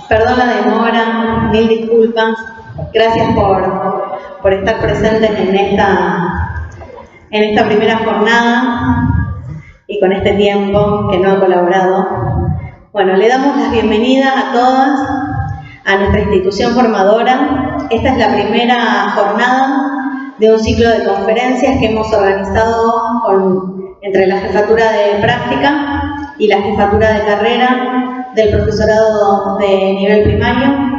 Perdón la demora, mil disculpas. Gracias por estar presentes en esta primera jornada y con este tiempo que no ha colaborado. Bueno, le damos la bienvenida a todas a nuestra institución formadora. Esta es la primera jornada de un ciclo de conferencias que hemos organizado entre la jefatura de práctica y la jefatura de carrera del profesorado de nivel primario.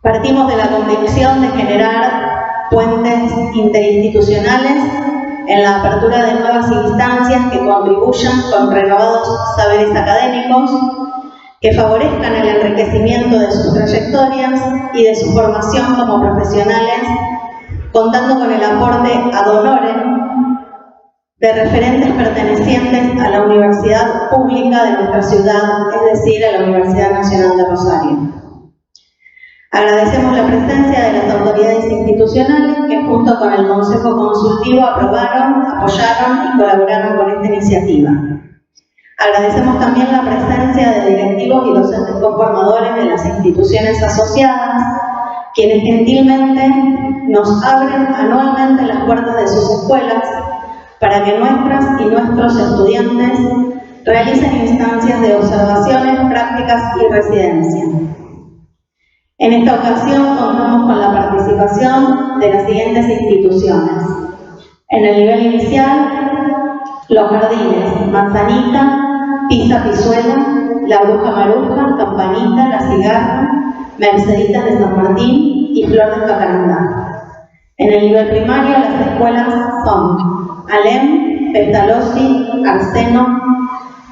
Partimos de la convicción de generar puentes interinstitucionales en la apertura de nuevas instancias que contribuyan con renovados saberes académicos, que favorezcan el enriquecimiento de sus trayectorias y de su formación como profesionales, contando con el aporte ad honorem de referentes pertenecientes a la universidad pública de nuestra ciudad, es decir, a la Universidad Nacional de Rosario. Agradecemos la presencia de las autoridades institucionales que junto con el Consejo Consultivo aprobaron, apoyaron y colaboraron con esta iniciativa. Agradecemos también la presencia de directivos y docentes conformadores de las instituciones asociadas, quienes gentilmente nos abren anualmente las puertas de sus escuelas para que nuestras y nuestros estudiantes realicen instancias de observaciones, prácticas y residencia. En esta ocasión contamos con la participación de las siguientes instituciones. En el nivel inicial, Los Jardines, Manzanita, Pisa Pizuela, La Bruja Maruja, Campanita, La Cigarra, Merceditas de San Martín y Flor de Jacarandá. En el nivel primario, las escuelas son Alem, Pestalozzi, Arseno,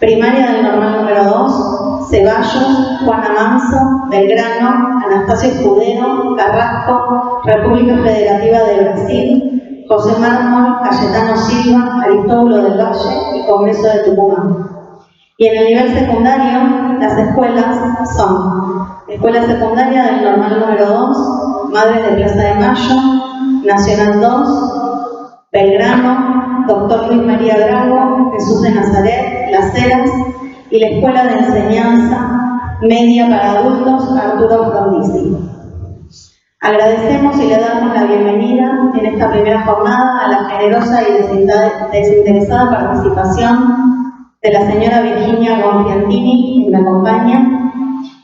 Primaria del Normal número 2, Ceballos, Juana Manso, Belgrano, Anastasio Escudero, Carrasco, República Federativa de Brasil, José Mármol, Cayetano Silva, Aristóbulo del Valle y Congreso de Tucumán. Y en el nivel secundario, las escuelas son Escuela Secundaria del Normal número 2, Madres de Plaza de Mayo, Nacional 2, Belgrano, Doctor Luis María Drago, Jesús de Nazaret, Las Heras y la Escuela de Enseñanza Media para Adultos Arturo Frondizi. Agradecemos y le damos la bienvenida en esta primera jornada a la generosa y desinteresada participación de la señora Virginia Gonfiantini, que me acompaña,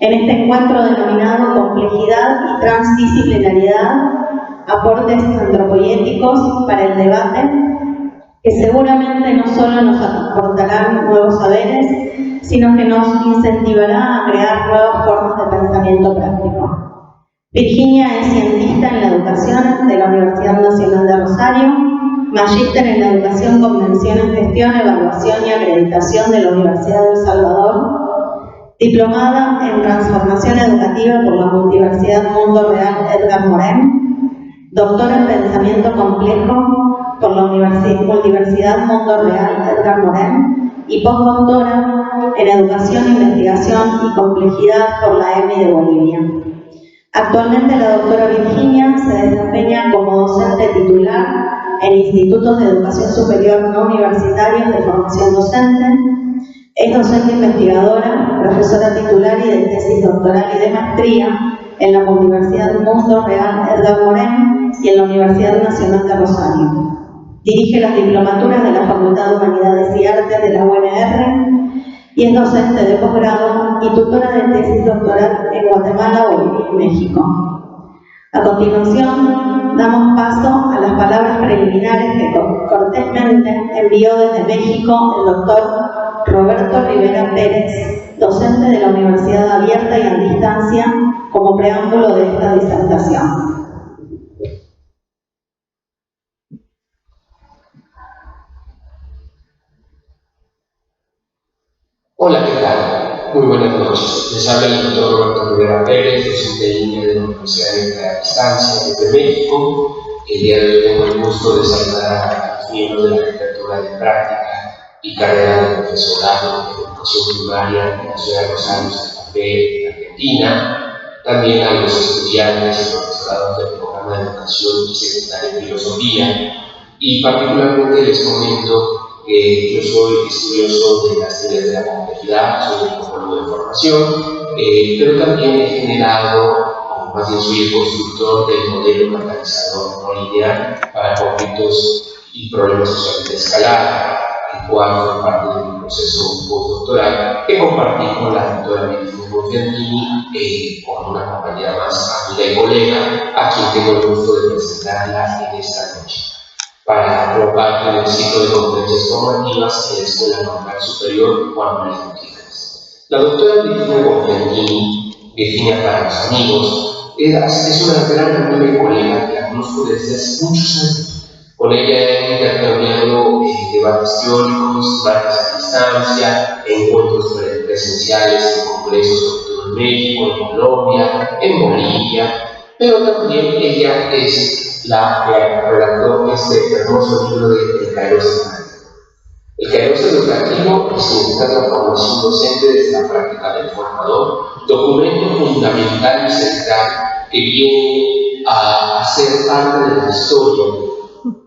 en este encuentro denominado Complejidad y Transdisciplinariedad, aportes antropoyéticos para el debate, que seguramente no solo nos aportarán nuevos saberes, sino que nos incentivará a crear nuevas formas de pensamiento práctico. Virginia es cientista en la educación de la Universidad Nacional de Rosario, magíster en la educación con mención en gestión, evaluación y acreditación de la Universidad de El Salvador, diplomada en transformación educativa por la Multiversidad Mundo Real Edgar Morin, doctora en pensamiento complejo por la Multiversidad Mundo Real Edgar Morin y postdoctora en educación, investigación y complejidad por la EMI de Bolivia. Actualmente la doctora Virginia se desempeña como docente titular en institutos de educación superior no universitarios de formación docente. Es docente investigadora, profesora titular y de tesis doctoral y de maestría en la Universidad Mundo Real Edgar Morin y en la Universidad Nacional de Rosario. Dirige las diplomaturas de la Facultad de Humanidades y Artes de la UNR y es docente de posgrado y tutora de tesis doctoral en Guatemala, Bolivia y México. A continuación, damos paso a las palabras preliminares que cortésmente envió desde México el doctor Roberto Rivera Pérez, docente de la Universidad Abierta y a Distancia, como preámbulo de esta disertación. Hola, ¿qué tal? Muy buenas noches. Les habla el doctor Roberto Rivera Pérez, docente de línea de la Universidad Abierta a Distancia desde México. El día de hoy tengo el gusto de saludar a los miembros de la jefatura de práctica y carrera de profesorado de educación primaria de la ciudad de Rosario, Santa Fe, Argentina, también a los estudiantes y profesorados del programa de educación y secundaria en filosofía, y particularmente les comento que yo soy estudioso de las teorías de la complejidad, soy antropólogo de formación, pero también he generado, o más bien soy el constructor del modelo catalizador no lineal para conflictos y problemas sociales de escalada, el cual fue parte de mi proceso postdoctoral que compartí con la doctora Virginia Bonfiantini, con una compañera más amiga y colega, a quien tengo el gusto de presentarla en esta noche, para formar parte del ciclo de conferencias formativas en la Escuela Normal Superior Juan María Gutiérrez. La doctora Virginia Bonfiantini, Virginia para los amigos, es una gran amiga y colega que la conozco desde hace muchos años. Con ella he intercambiado debates teóricos, debates a distancia, encuentros presenciales en congresos, sobre todo en México, en Colombia, en Bolivia, pero también ella es la que redactó este hermoso libro de El Kairos Educativo. El Kairos Educativo representa la formación docente desde la práctica del formador, documento fundamental y central que viene a ser parte de la historia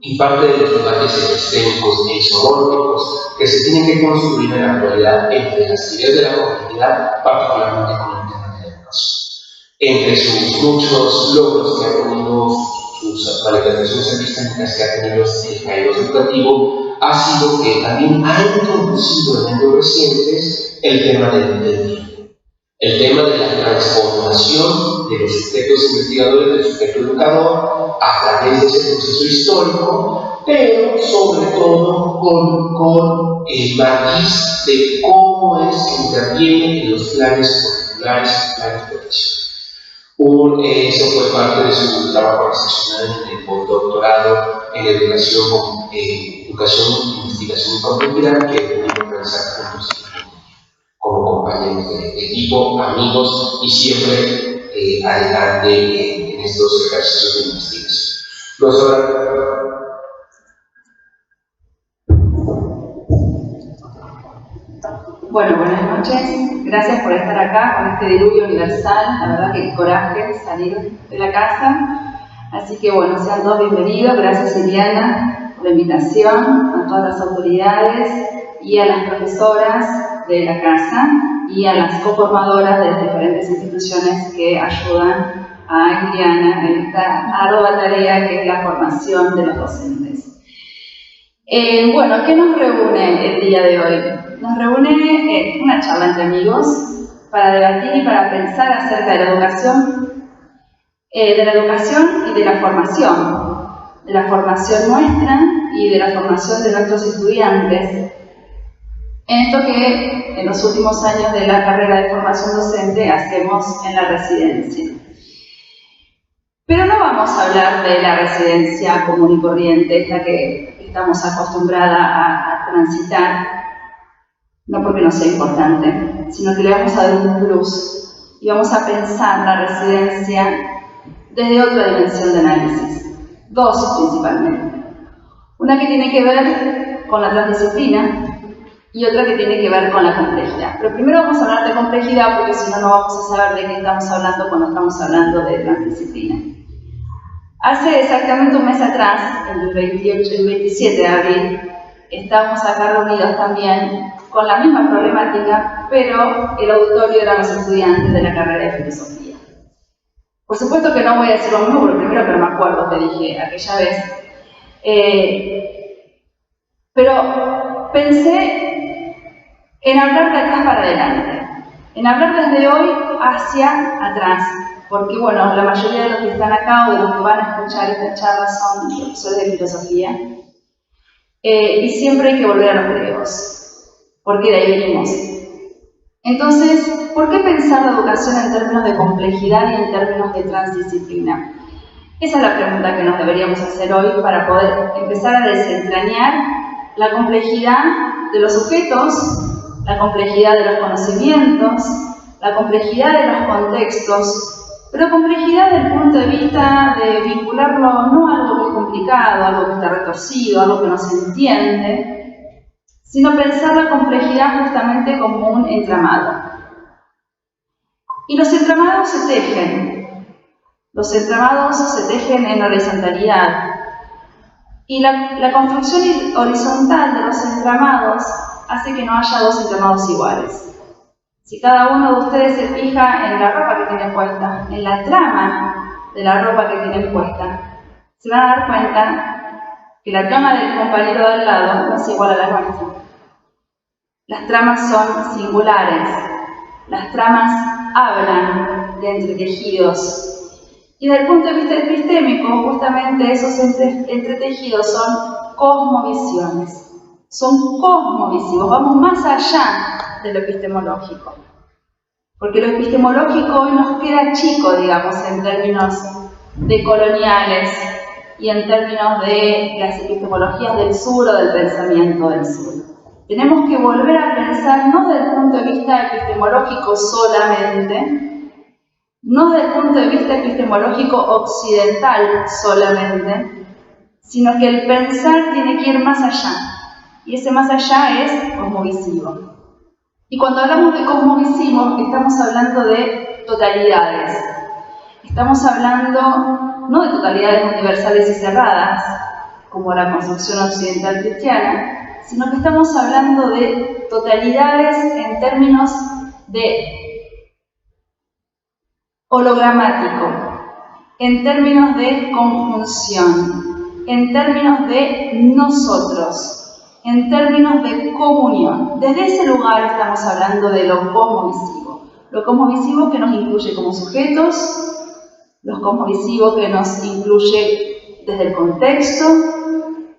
y parte de los debates epistémicos e isomórficos que se tienen que construir en la actualidad entre las ideas de la comunidad, particularmente con el tema de la educación. Entre sus muchos logros que ha tenido, sus manifestaciones epistémicas que ha tenido el Kairos Educativo, ha sido que también ha introducido en años recientes el tema del tiempo, el tema de la transformación de los sujetos investigadores, del sujeto educador, a través de ese proceso histórico, pero sobre todo con el matiz de cómo es que interviene en los planes curriculares y planes profesionales. Eso fue parte de su trabajo excepcional en el postdoctorado en educación, investigación y continuidad que pudimos realizar juntos como compañeros de equipo, amigos y siempre adelante en estos ejercicios de investigación. Bueno, buenas noches. Gracias por estar acá con este diluvio universal. La verdad que coraje salir de la casa. Así que bueno, sean todos bienvenidos. Gracias, Iliana, por la invitación, a todas las autoridades y a las profesoras de la casa y a las coformadoras de las diferentes instituciones que ayudan a Iliana en esta ardua tarea que es la formación de los docentes. Bueno, ¿qué nos reúne el día de hoy? Nos reúne una charla entre amigos para debatir y para pensar acerca de la educación y de la formación nuestra y de la formación de nuestros estudiantes. En esto que en los últimos años de la carrera de formación docente hacemos en la residencia. Pero no vamos a hablar de la residencia común y corriente, esta que estamos acostumbradas a transitar, no porque no sea importante, sino que le vamos a dar un plus y vamos a pensar la residencia desde otra dimensión de análisis, dos principalmente. Una que tiene que ver con la transdisciplina y otra que tiene que ver con la complejidad. Pero primero vamos a hablar de complejidad porque si no, no vamos a saber de qué estamos hablando cuando estamos hablando de transdisciplina. Hace exactamente un mes atrás, el 27 de abril, estábamos acá reunidos también con la misma problemática, pero el auditorio eran los estudiantes de la carrera de filosofía. Por supuesto que no voy a decir lo mismo, porque primero que no me acuerdo que dije aquella vez, pero pensé en hablar de atrás para adelante, en hablar desde hoy hacia atrás, porque bueno, la mayoría de los que están acá o de los que van a escuchar esta charla son profesores de filosofía, y siempre hay que volver a los griegos, porque de ahí venimos. Entonces, ¿por qué pensar la educación en términos de complejidad y en términos de transdisciplina? Esa es la pregunta que nos deberíamos hacer hoy para poder empezar a desentrañar la complejidad de los sujetos, la complejidad de los conocimientos, la complejidad de los contextos, pero complejidad desde el punto de vista de vincularlo no a algo que es complicado, algo que está retorcido, algo que no se entiende, sino pensar la complejidad justamente como un entramado. Y los entramados se tejen. Los entramados se tejen en horizontalidad. Y la construcción horizontal de los entramados hace que no haya dos entramados iguales, Si cada uno de ustedes se fija en la ropa que tiene puesta, en la trama de la ropa que tienen puesta, se van a dar cuenta que la trama del compañero de al lado no es igual a la nuestra. Las tramas son singulares, las tramas hablan de entretejidos. Y desde el punto de vista epistémico, justamente esos entretejidos son cosmovisiones. Son cosmovisivos, vamos más allá de lo epistemológico. Porque lo epistemológico hoy nos queda chico, digamos, en términos de coloniales y en términos de las epistemologías del sur o del pensamiento del sur. Tenemos que volver a pensar no desde el punto de vista epistemológico solamente, no desde el punto de vista epistemológico occidental solamente, sino que el pensar tiene que ir más allá. Y ese más allá es cosmovisivo. Y cuando hablamos de cosmovisivo, estamos hablando de totalidades. Estamos hablando no de totalidades universales y cerradas, como la construcción occidental cristiana, sino que estamos hablando de totalidades en términos de hologramático, en términos de conjunción, en términos de nosotros, en términos de comunión. Desde ese lugar estamos hablando de lo cosmovisivo que nos incluye como sujetos, lo cosmovisivo que nos incluye desde el contexto,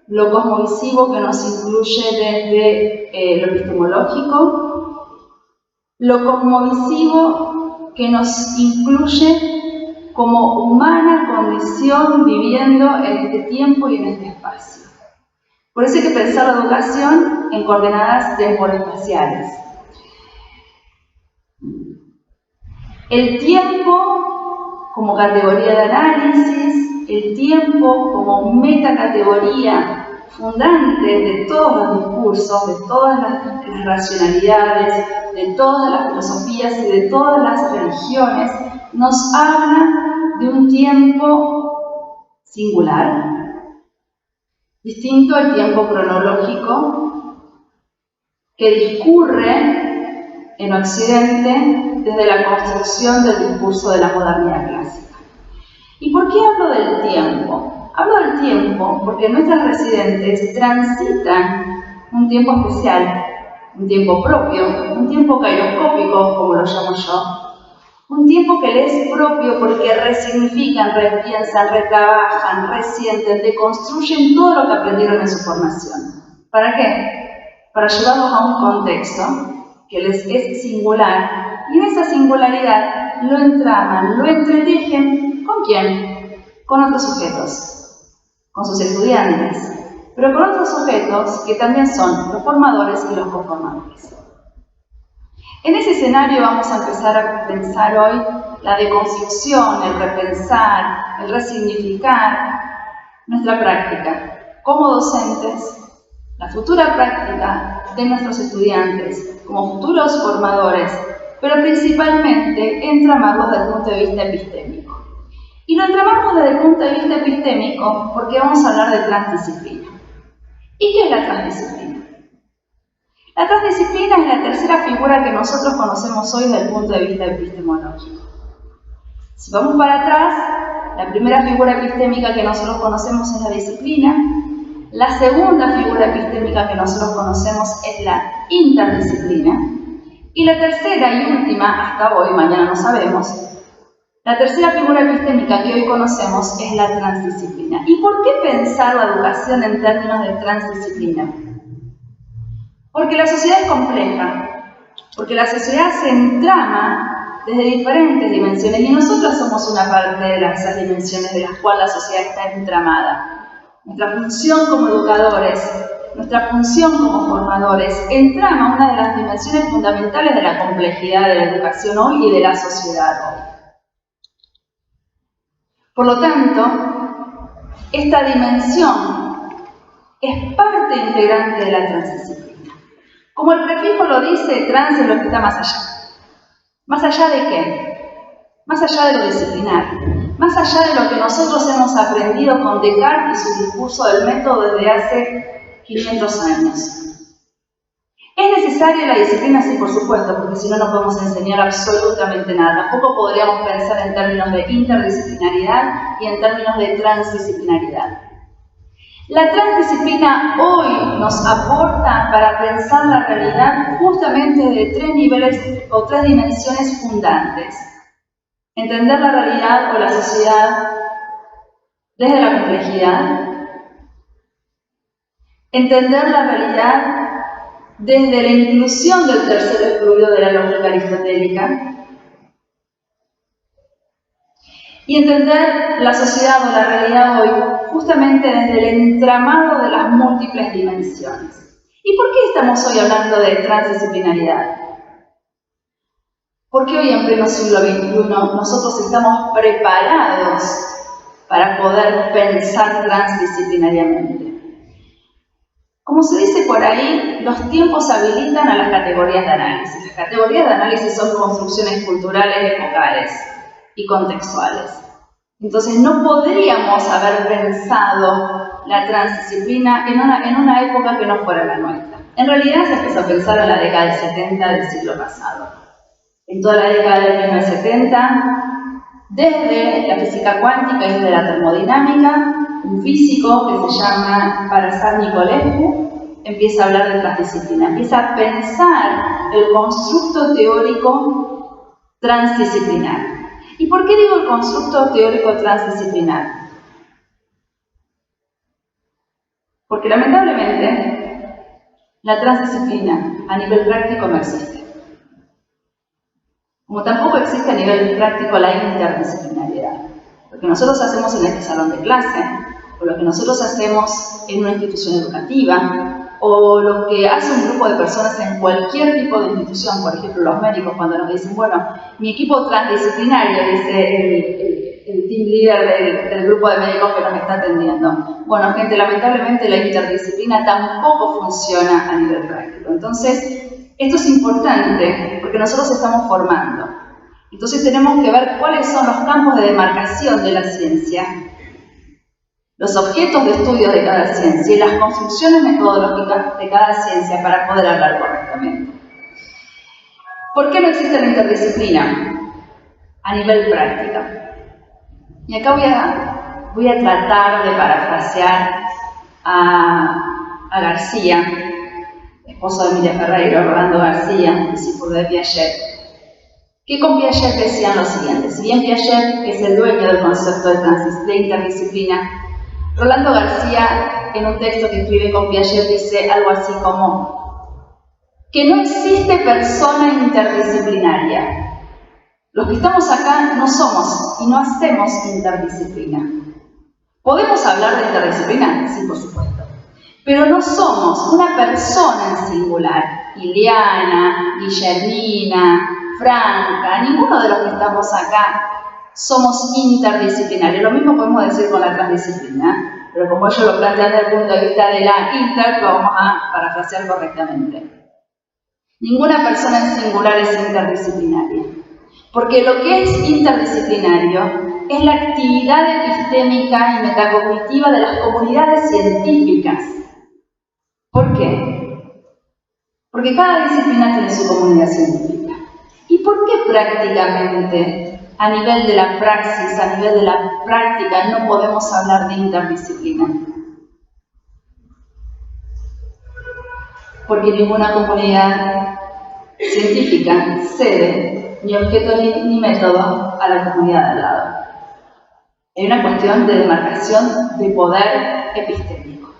lo cosmovisivo que nos incluye desde lo epistemológico, lo cosmovisivo que nos incluye como humana condición viviendo en este tiempo y en este espacio. Por eso hay que pensar la educación en coordenadas temporespaciales. El tiempo como categoría de análisis, el tiempo como metacategoría fundante de todos los discursos, de todas las racionalidades, de todas las filosofías y de todas las religiones, nos habla de un tiempo singular, distinto al tiempo cronológico que discurre en Occidente desde la construcción del discurso de la modernidad clásica. ¿Y por qué hablo del tiempo? Hablo del tiempo porque nuestras residentes transitan un tiempo especial, un tiempo propio, un tiempo cairoscópico, como lo llamo yo, un tiempo que les es propio porque resignifican, repiensan, retrabajan, resienten, deconstruyen todo lo que aprendieron en su formación. ¿Para qué? Para llevarlos a un contexto que les es singular y en esa singularidad lo entraman, lo entretejen. ¿Con quién? Con otros sujetos, con sus estudiantes, pero con otros sujetos que también son los formadores y los conformadores. En ese escenario vamos a empezar a pensar hoy la deconstrucción, el repensar, el resignificar nuestra práctica como docentes, la futura práctica de nuestros estudiantes como futuros formadores, pero principalmente entramarlos desde el punto de vista epistémico. Y lo entramamos desde el punto de vista epistémico porque vamos a hablar de transdisciplina. ¿Y qué es la transdisciplina? La transdisciplina es la tercera figura que nosotros conocemos hoy desde el punto de vista epistemológico. Si vamos para atrás, la primera figura epistémica que nosotros conocemos es la disciplina, la segunda figura epistémica que nosotros conocemos es la interdisciplina, y la tercera y última, hasta hoy, mañana no sabemos, la tercera figura epistémica que hoy conocemos es la transdisciplina. ¿Y por qué pensar la educación en términos de transdisciplina? Porque la sociedad es compleja, porque la sociedad se entrama desde diferentes dimensiones y nosotros somos una parte de esas dimensiones de las cuales la sociedad está entramada. Nuestra función como educadores, nuestra función como formadores, entrama una de las dimensiones fundamentales de la complejidad de la educación hoy y de la sociedad hoy. Por lo tanto, esta dimensión es parte integrante de la transdisciplina. Como el prefijo lo dice, trans es lo que está más allá. ¿Más allá de qué? Más allá de lo disciplinar. Más allá de lo que nosotros hemos aprendido con Descartes y su discurso del método desde hace 500 años. ¿Es necesaria la disciplina? Sí, por supuesto, porque si no, no podemos enseñar absolutamente nada. Tampoco podríamos pensar en términos de interdisciplinaridad y en términos de transdisciplinaridad. La transdisciplina hoy nos aporta para pensar la realidad justamente de tres niveles o tres dimensiones fundantes. Entender la realidad o la sociedad desde la complejidad. Entender la realidad desde la inclusión del tercer excluido de la lógica aristotélica. Y entender la sociedad o la realidad hoy justamente desde el entramado de las múltiples dimensiones. ¿Y por qué estamos hoy hablando de transdisciplinaridad? Porque hoy en pleno siglo XXI nosotros estamos preparados para poder pensar transdisciplinariamente. Como se dice por ahí, los tiempos habilitan a las categorías de análisis. Las categorías de análisis son construcciones culturales, epocales y contextuales. Entonces no podríamos haber pensado la transdisciplina en una época que no fuera la nuestra. En realidad se empezó a pensar en la década del 70 del siglo pasado. En toda la década de 1970, desde la física cuántica y desde la termodinámica, un físico que se llama Parashat Nicolescu empieza a hablar de transdisciplina, empieza a pensar el constructo teórico transdisciplinar. ¿Y por qué digo el constructo teórico transdisciplinar? Porque lamentablemente la transdisciplina a nivel práctico no existe. Como tampoco existe a nivel práctico la interdisciplinariedad. Lo que nosotros hacemos en este salón de clase, o lo que nosotros hacemos en una institución educativa, o lo que hace un grupo de personas en cualquier tipo de institución, por ejemplo los médicos cuando nos dicen, bueno, mi equipo transdisciplinario, dice el team leader del grupo de médicos que nos está atendiendo. Bueno, gente, lamentablemente la interdisciplina tampoco funciona a nivel práctico. Entonces, esto es importante porque nosotros estamos formando. Entonces tenemos que ver cuáles son los campos de demarcación de la ciencia, los objetos de estudio de cada ciencia y las construcciones metodológicas de cada ciencia para poder hablar correctamente. ¿Por qué no existe la interdisciplina a nivel práctico? Y acá voy a tratar de parafrasear a García, esposo de Emilia Ferreira, Rolando García, discípulo de Piaget, que con Piaget decían lo siguiente. Si bien Piaget es el dueño del concepto de interdisciplina, Rolando García, en un texto que escribe con Piaget, dice algo así como que no existe persona interdisciplinaria. Los que estamos acá no somos y no hacemos interdisciplina. ¿Podemos hablar de interdisciplina? Sí, por supuesto. Pero no somos una persona en singular. Iliana, Guillermina, Franca, ninguno de los que estamos acá somos interdisciplinarios. Lo mismo podemos decir con la transdisciplina, pero como ellos lo plantean desde el punto de vista de la inter, lo vamos a parafrasear correctamente. Ninguna persona en singular es interdisciplinaria, porque lo que es interdisciplinario es la actividad epistémica y metacognitiva de las comunidades científicas. ¿Por qué? Porque cada disciplina tiene su comunidad científica. ¿Y por qué prácticamente, a nivel de la praxis, a nivel de la práctica, no podemos hablar de interdisciplina? Porque ninguna comunidad científica cede ni objeto ni método a la comunidad de al lado. Hay una cuestión de demarcación de poder epistémico.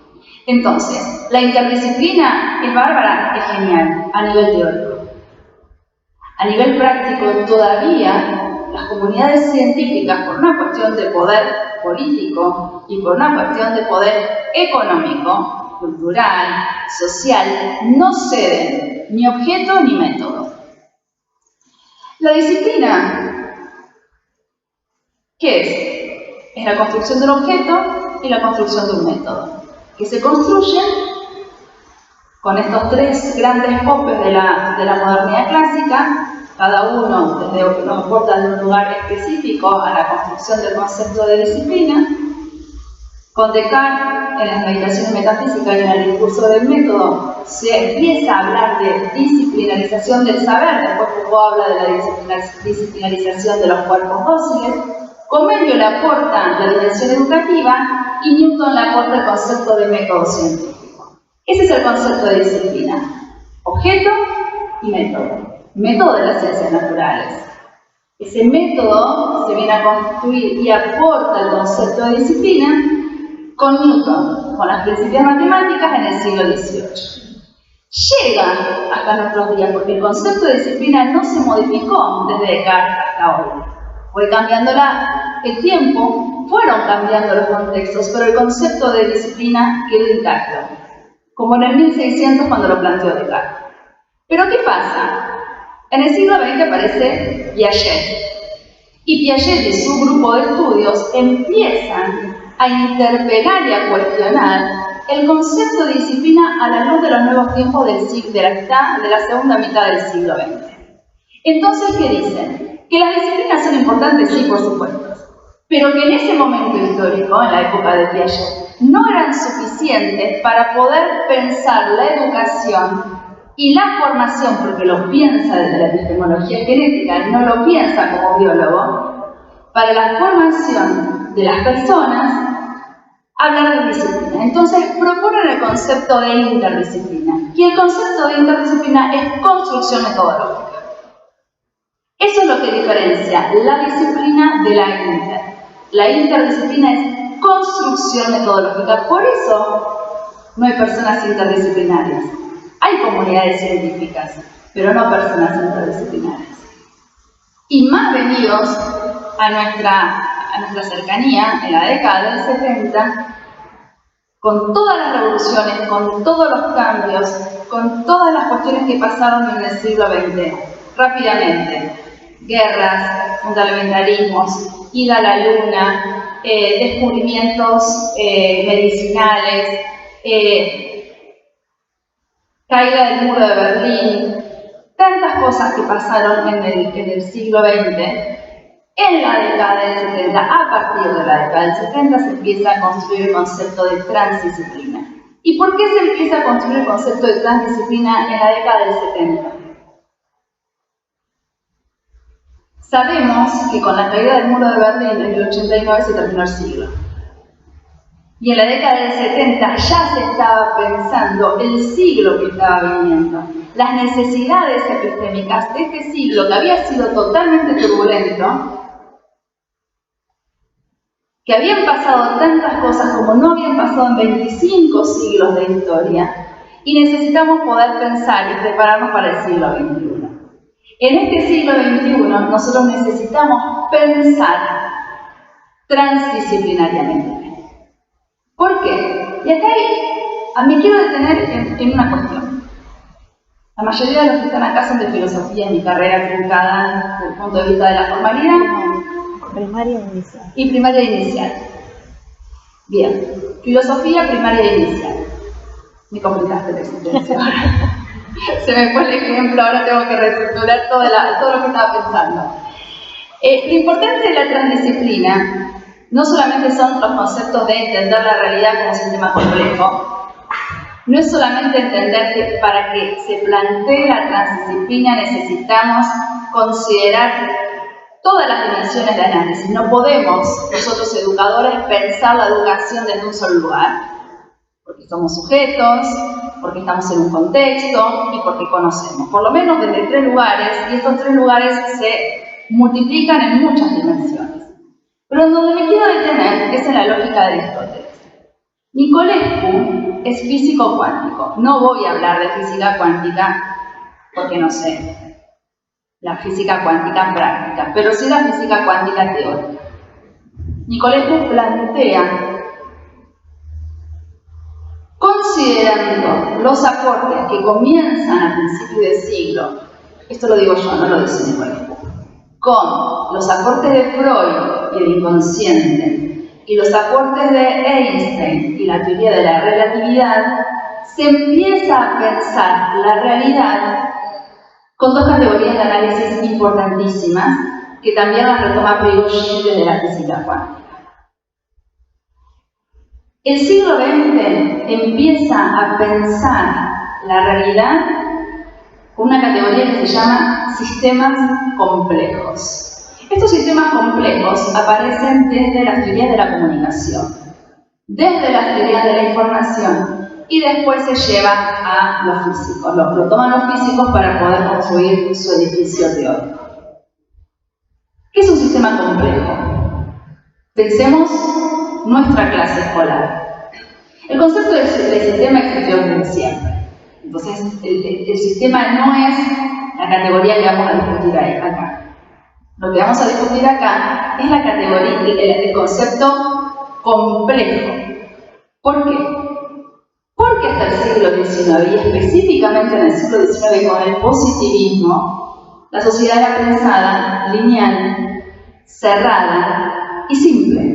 Entonces, la interdisciplina es bárbara, es genial, a nivel teórico. A nivel práctico, todavía las comunidades científicas, por una cuestión de poder político y por una cuestión de poder económico, cultural, social, no ceden ni objeto ni método. La disciplina, ¿qué es? Es la construcción de un objeto y la construcción de un método, que se construyen con estos tres grandes popes de la modernidad clásica, cada uno desde lo que nos aporta de un lugar específico a la construcción del concepto de disciplina, Con Descartes, en las meditaciones metafísicas y en el discurso del método, se empieza a hablar de disciplinarización del saber, después Foucault habla de la disciplinarización de los cuerpos dóciles. Comenius le aporta la dimensión educativa y Newton le aporta el concepto de método científico. Ese es el concepto de disciplina: objeto y método. Método de las ciencias naturales. Ese método se viene a constituir y aporta el concepto de disciplina con Newton, con las principios matemáticas en el siglo XVIII. Llega hasta nuestros días porque el concepto de disciplina no se modificó desde Descartes hasta hoy. Fue cambiando el tiempo, fueron cambiando los contextos, pero el concepto de disciplina quedó intacto, como en el 1600 cuando lo planteó Descartes. Pero ¿qué pasa? En el siglo XX aparece Piaget, y Piaget y su grupo de estudios empiezan a interpelar y a cuestionar el concepto de disciplina a la luz de los nuevos tiempos de la segunda mitad del siglo XX. Entonces, ¿qué dicen? Que las disciplinas son importantes, sí, por supuesto, pero que en ese momento histórico, en la época de Piaget, no eran suficientes para poder pensar la educación y la formación, porque lo piensa desde la epistemología genética, no lo piensa como biólogo, para la formación de las personas, hablar de disciplina. Entonces proponen el concepto de interdisciplina. Y el concepto de interdisciplina es construcción metodológica. Eso es lo que diferencia la disciplina de la inter. La interdisciplina es construcción metodológica. Por eso no hay personas interdisciplinarias. Hay comunidades científicas, pero no personas interdisciplinarias. Y más venidos a nuestra cercanía, en la década del 70, con todas las revoluciones, con todos los cambios, con todas las cuestiones que pasaron en el siglo XX, rápidamente. Guerras, fundamentalismos, ida a la luna, descubrimientos medicinales, caída del muro de Berlín, tantas cosas que pasaron en el siglo XX. En la década del 70, a partir de la década del 70, se empieza a construir el concepto de transdisciplina. ¿Y por qué se empieza a construir el concepto de transdisciplina en la década del 70? Sabemos que con la caída del muro de Berlín en el 89 se terminó el siglo. Y en la década del 70 ya se estaba pensando el siglo que estaba viniendo, las necesidades epistémicas de este siglo que había sido totalmente turbulento, que habían pasado tantas cosas como no habían pasado en 25 siglos de historia, y necesitamos poder pensar y prepararnos para el siglo XXI. En este siglo XXI nosotros necesitamos pensar transdisciplinariamente. ¿Por qué? Y acá me quiero detener en una cuestión. La mayoría de los que están acá son de filosofía, en mi carrera truncada desde el punto de vista de la formalidad. Primaria e inicial. Y primaria e inicial. Bien, filosofía, primaria e inicial. Me complicaste la existencia ahora. Se me fue el ejemplo, ahora tengo que reestructurar todo lo que estaba pensando. Lo importante de la transdisciplina no solamente son los conceptos de entender la realidad como un sistema complejo, no es solamente entender que para que se plantee la transdisciplina necesitamos considerar todas las dimensiones de análisis. No podemos, nosotros educadores, pensar la educación desde un solo lugar, porque somos sujetos, porque estamos en un contexto y porque conocemos, por lo menos desde 3 lugares, y estos 3 lugares se multiplican en muchas dimensiones. Pero en donde me quiero detener es en la lógica de Aristóteles. Nicolescu es físico cuántico. No voy a hablar de física cuántica porque no sé la física cuántica práctica, pero sí la física cuántica teórica. Nicolescu plantea, considerando los aportes que comienzan a principios del siglo, esto lo digo yo, no lo dice Nicolescu, con los aportes de Freud y el inconsciente y los aportes de Einstein y la teoría de la relatividad, se empieza a pensar la realidad con 2 categorías de análisis importantísimas que también las retoma Prigogine desde la física cuántica. El siglo XX empieza a pensar la realidad con una categoría que se llama sistemas complejos. Estos sistemas complejos aparecen desde las teorías de la comunicación, desde las teorías de la información, y después se lleva a los físicos. Lo toman los físicos para poder construir su edificio teórico. ¿Qué es un sistema complejo? Pensemos nuestra clase escolar. El concepto del sistema existió desde siempre. Entonces, el sistema no es la categoría que vamos a discutir acá. Lo que vamos a discutir acá es la categoría, el concepto complejo. ¿Por qué? Porque hasta el siglo XIX, y específicamente en el siglo XIX con el positivismo, la sociedad era pensada lineal, cerrada y simple.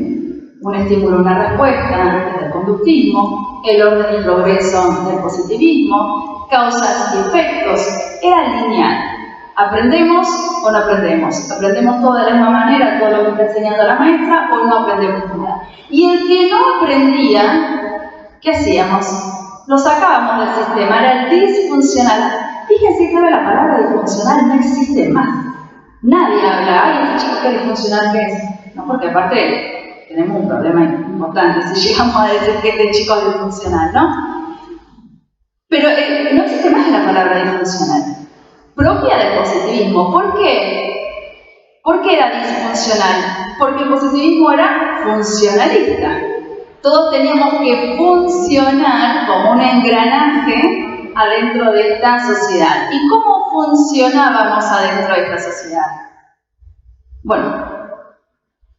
Un estímulo, una respuesta, desde el conductismo, el orden y progreso del positivismo, causas y efectos, era lineal. ¿Aprendemos o no aprendemos? ¿Aprendemos todo de la misma manera, todo lo que está enseñando la maestra, o no aprendemos nada? Y el que no aprendía, ¿qué hacíamos? Lo sacábamos del sistema, era el disfuncional. Fíjense que ahora la palabra disfuncional no existe más. Nadie habla, ay, este chico qué disfuncional que es. No, porque aparte tenemos un problema importante si llegamos a decir que este chico es disfuncional, ¿no? Pero no existe más la palabra disfuncional, propia del positivismo. ¿Por qué? ¿Por qué era disfuncional? Porque el positivismo era funcionalista. Todos teníamos que funcionar como un engranaje adentro de esta sociedad. ¿Y cómo funcionábamos adentro de esta sociedad? Bueno,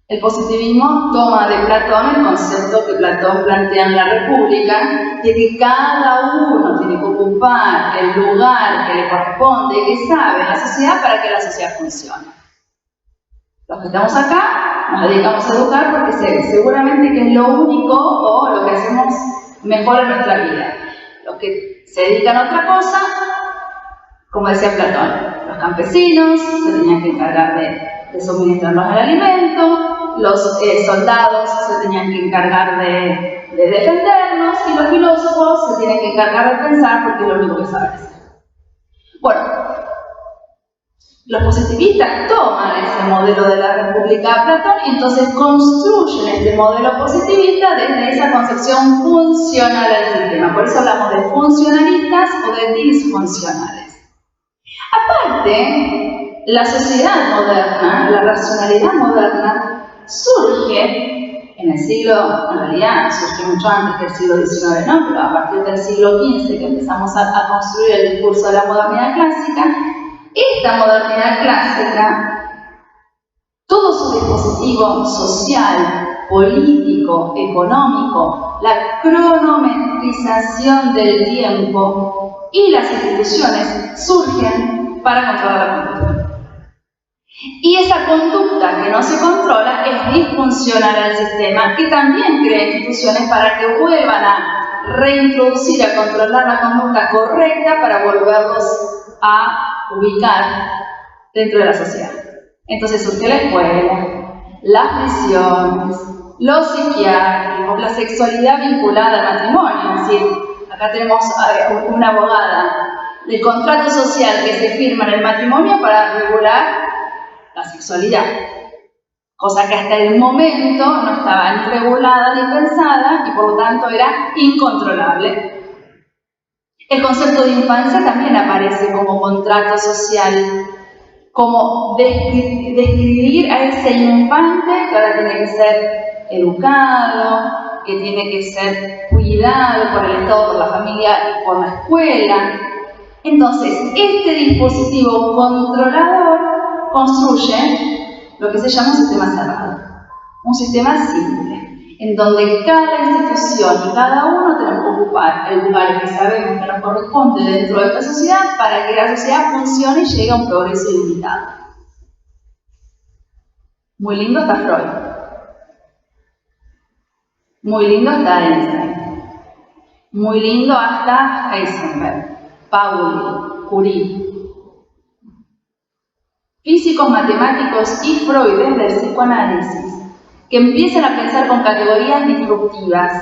el positivismo toma de Platón el concepto que Platón plantea en la República, de que cada uno tiene que ocupar el lugar que le corresponde y que sabe en la sociedad para que la sociedad funcione. Los que estamos acá nos dedicamos a educar porque seguramente que es lo único o lo que hacemos mejor en nuestra vida. Los que se dedican a otra cosa, como decía Platón, los campesinos se tenían que encargar de suministrarnos el alimento, los soldados se tenían que encargar de defendernos y los filósofos se tienen que encargar de pensar porque es lo único que saben hacer. Bueno, los positivistas toman ese modelo de la República de Platón y entonces construyen este modelo positivista desde esa concepción funcional del sistema. Por eso hablamos de funcionalistas o de disfuncionales. Aparte, la sociedad moderna, la racionalidad moderna, surge en el siglo, en realidad surge mucho antes que el siglo XIX, ¿no? Pero a partir del siglo XV que empezamos a construir el discurso de la modernidad clásica. Esta modernidad clásica, todo su dispositivo social, político, económico, la cronometrización del tiempo y las instituciones surgen para controlar la conducta. Y esa conducta que no se controla es disfuncional al sistema y también crea instituciones para que vuelvan a reintroducir, a controlar la conducta correcta para volverlos a ubicar dentro de la sociedad. Entonces surge la escuela, las prisiones, los psiquiátricos, la sexualidad vinculada al matrimonio. Es decir, acá tenemos una abogada del contrato social que se firma en el matrimonio para regular la sexualidad, cosa que hasta el momento no estaba ni regulada ni pensada y por lo tanto era incontrolable. El concepto de infancia también aparece como contrato social, como describir a ese infante que ahora tiene que ser educado, que tiene que ser cuidado por el Estado, por la familia y por la escuela. Entonces, este dispositivo controlador construye lo que se llama un sistema cerrado, un sistema simple, en donde cada institución y cada uno tenemos que ocupar el lugar que sabemos que nos corresponde dentro de esta sociedad para que la sociedad funcione y llegue a un progreso ilimitado. Muy lindo está Freud. Muy lindo está Einstein. Muy lindo hasta Heisenberg, Pauli, Curie. Físicos, matemáticos y Freud desde el psicoanálisis que empiezan a pensar con categorías disruptivas,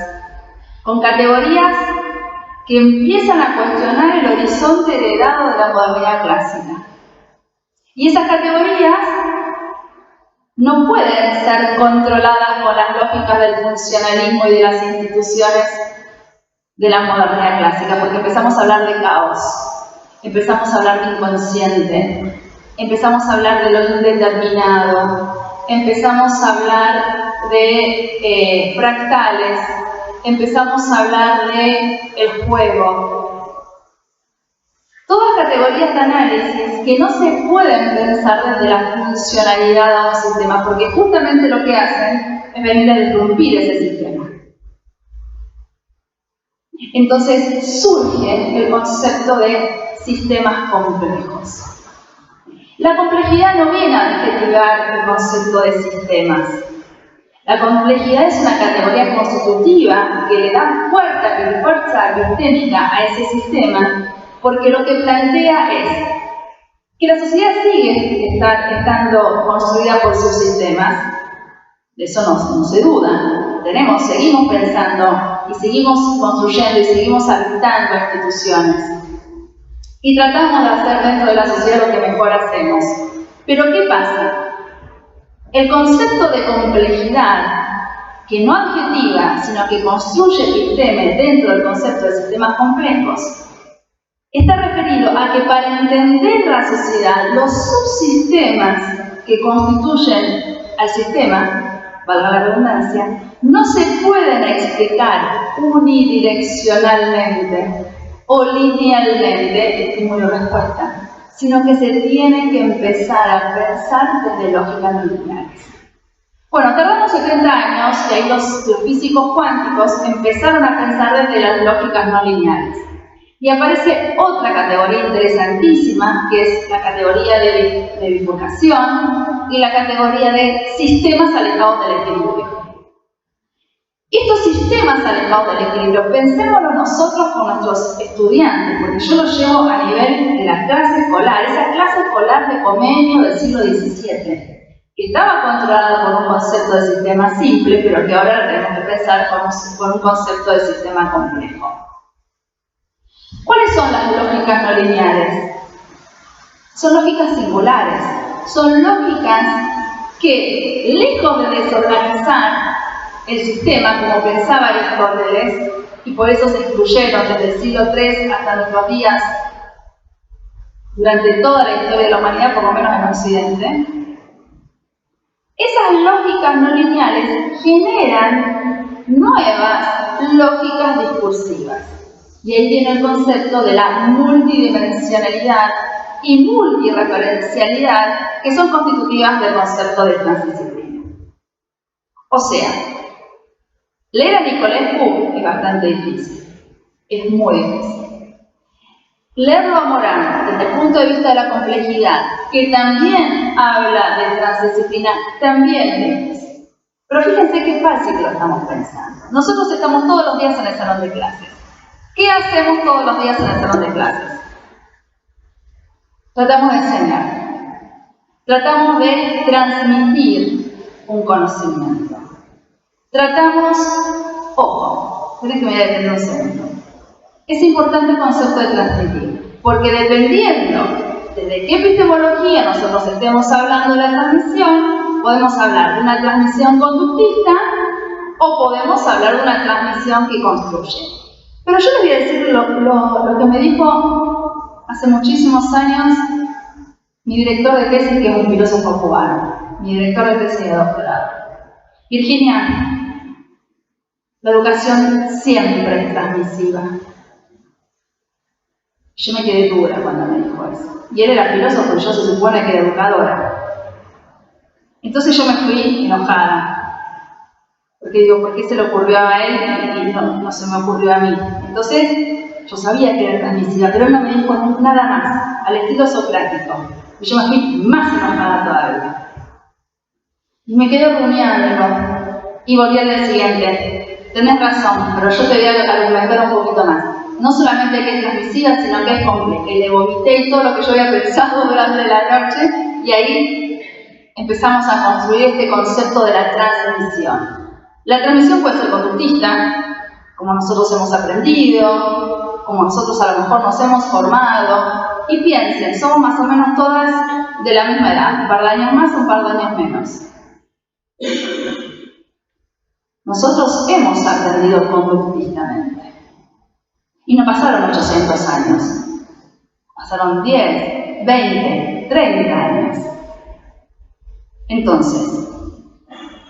con categorías que empiezan a cuestionar el horizonte heredado de la modernidad clásica. Y esas categorías no pueden ser controladas con las lógicas del funcionalismo y de las instituciones de la modernidad clásica, porque empezamos a hablar de caos, empezamos a hablar de inconsciente, empezamos a hablar de lo indeterminado, empezamos a hablar de fractales, empezamos a hablar de el juego. Todas categorías de análisis que no se pueden pensar desde la funcionalidad de un sistema, porque justamente lo que hacen es venir a disrumpir ese sistema. Entonces surge el concepto de sistemas complejos. La complejidad no viene a adjetivar el concepto de sistemas. La complejidad es una categoría constitutiva que le da fuerza epistémica a ese sistema, porque lo que plantea es que la sociedad sigue estando construida por subsistemas. De eso no se duda. Seguimos pensando y seguimos construyendo y seguimos habitando instituciones. Y tratamos de hacer dentro de la sociedad lo que mejor hacemos. Pero ¿qué pasa? El concepto de complejidad, que no adjetiva, sino que construye sistemas dentro del concepto de sistemas complejos, está referido a que para entender la sociedad, los subsistemas que constituyen al sistema, valga la redundancia, no se pueden explicar unidireccionalmente o linealmente, estímulo-respuesta, sino que se tiene que empezar a pensar desde lógicas no lineales. Bueno, tardamos 70 años y ahí los físicos cuánticos empezaron a pensar desde las lógicas no lineales. Y aparece otra categoría interesantísima, que es la categoría de bifurcación y la categoría de sistemas alejados del equilibrio. Estos sistemas alejados del equilibrio, pensémoslo nosotros con nuestros estudiantes, porque yo lo llevo a nivel de la clase escolar, esa clase escolar de Comenio del siglo XVII, que estaba controlada por un concepto de sistema simple, pero que ahora tenemos que pensar con un concepto de sistema complejo. ¿Cuáles son las lógicas no lineales? Son lógicas singulares, son lógicas que, lejos de desorganizar el sistema, como pensaba Aristóteles, y por eso se excluyeron desde el siglo III hasta nuestros días, durante toda la historia de la humanidad, por lo menos en Occidente, esas lógicas no lineales generan nuevas lógicas discursivas. Y ahí viene el concepto de la multidimensionalidad y multireferencialidad, que son constitutivas del concepto de transdisciplina. O sea, leer a Nicolescu es bastante difícil, es muy difícil. Leerlo a Morán desde el punto de vista de la complejidad, que también habla de transdisciplina, también es difícil. Pero fíjense qué fácil que lo estamos pensando. Nosotros estamos todos los días en el salón de clases. ¿Qué hacemos todos los días en el salón de clases? Tratamos de enseñar. Tratamos de transmitir un conocimiento. Tratamos, ojo, esperen que me voy a detener un segundo. Es importante el concepto de transmitir, porque dependiendo desde qué epistemología nosotros estemos hablando de la transmisión, podemos hablar de una transmisión conductista o podemos hablar de una transmisión que construye. Pero yo les voy a decir lo que me dijo hace muchísimos años mi director de tesis, que es un filósofo cubano, mi director de tesis de doctorado. Virginia, la educación siempre es transmisiva. Yo me quedé dura cuando me dijo eso. Y él era filósofo y yo se supone que era educadora. Entonces yo me fui enojada. Porque digo, ¿por qué se le ocurrió a él y no se me ocurrió a mí? Entonces, yo sabía que era transmisiva, pero él no me dijo nada más, al estilo socrático. Y yo me fui más enojada todavía. Y me quedé rumiando. Y volví al día siguiente. Tenés razón, pero yo te voy a argumentar un poquito más. No solamente que es transmisiva, sino que es compleja. Y le vomité todo lo que yo había pensado durante la noche, y ahí empezamos a construir este concepto de la transmisión. La transmisión puede ser conductista, como nosotros hemos aprendido, como nosotros a lo mejor nos hemos formado. Y piensen, somos más o menos todas de la misma edad, un par de años más, un par de años menos. Nosotros hemos aprendido conductistamente. Y no pasaron 800 años. Pasaron 10, 20, 30 años. Entonces,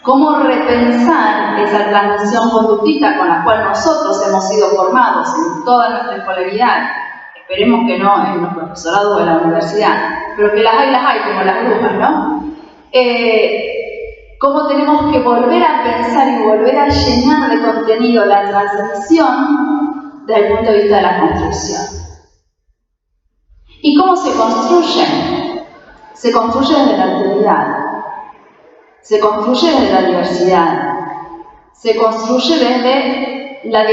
¿cómo repensar esa transmisión conductista con la cual nosotros hemos sido formados en toda nuestra escolaridad? Esperemos que no en los profesorados de la universidad, pero que las hay como las brujas, ¿no? ¿Cómo tenemos que volver a pensar y volver a llenar de contenido la transmisión desde el punto de vista de la construcción? ¿Y cómo se construye? Se construye desde la alteridad, se construye desde la diversidad, se construye desde la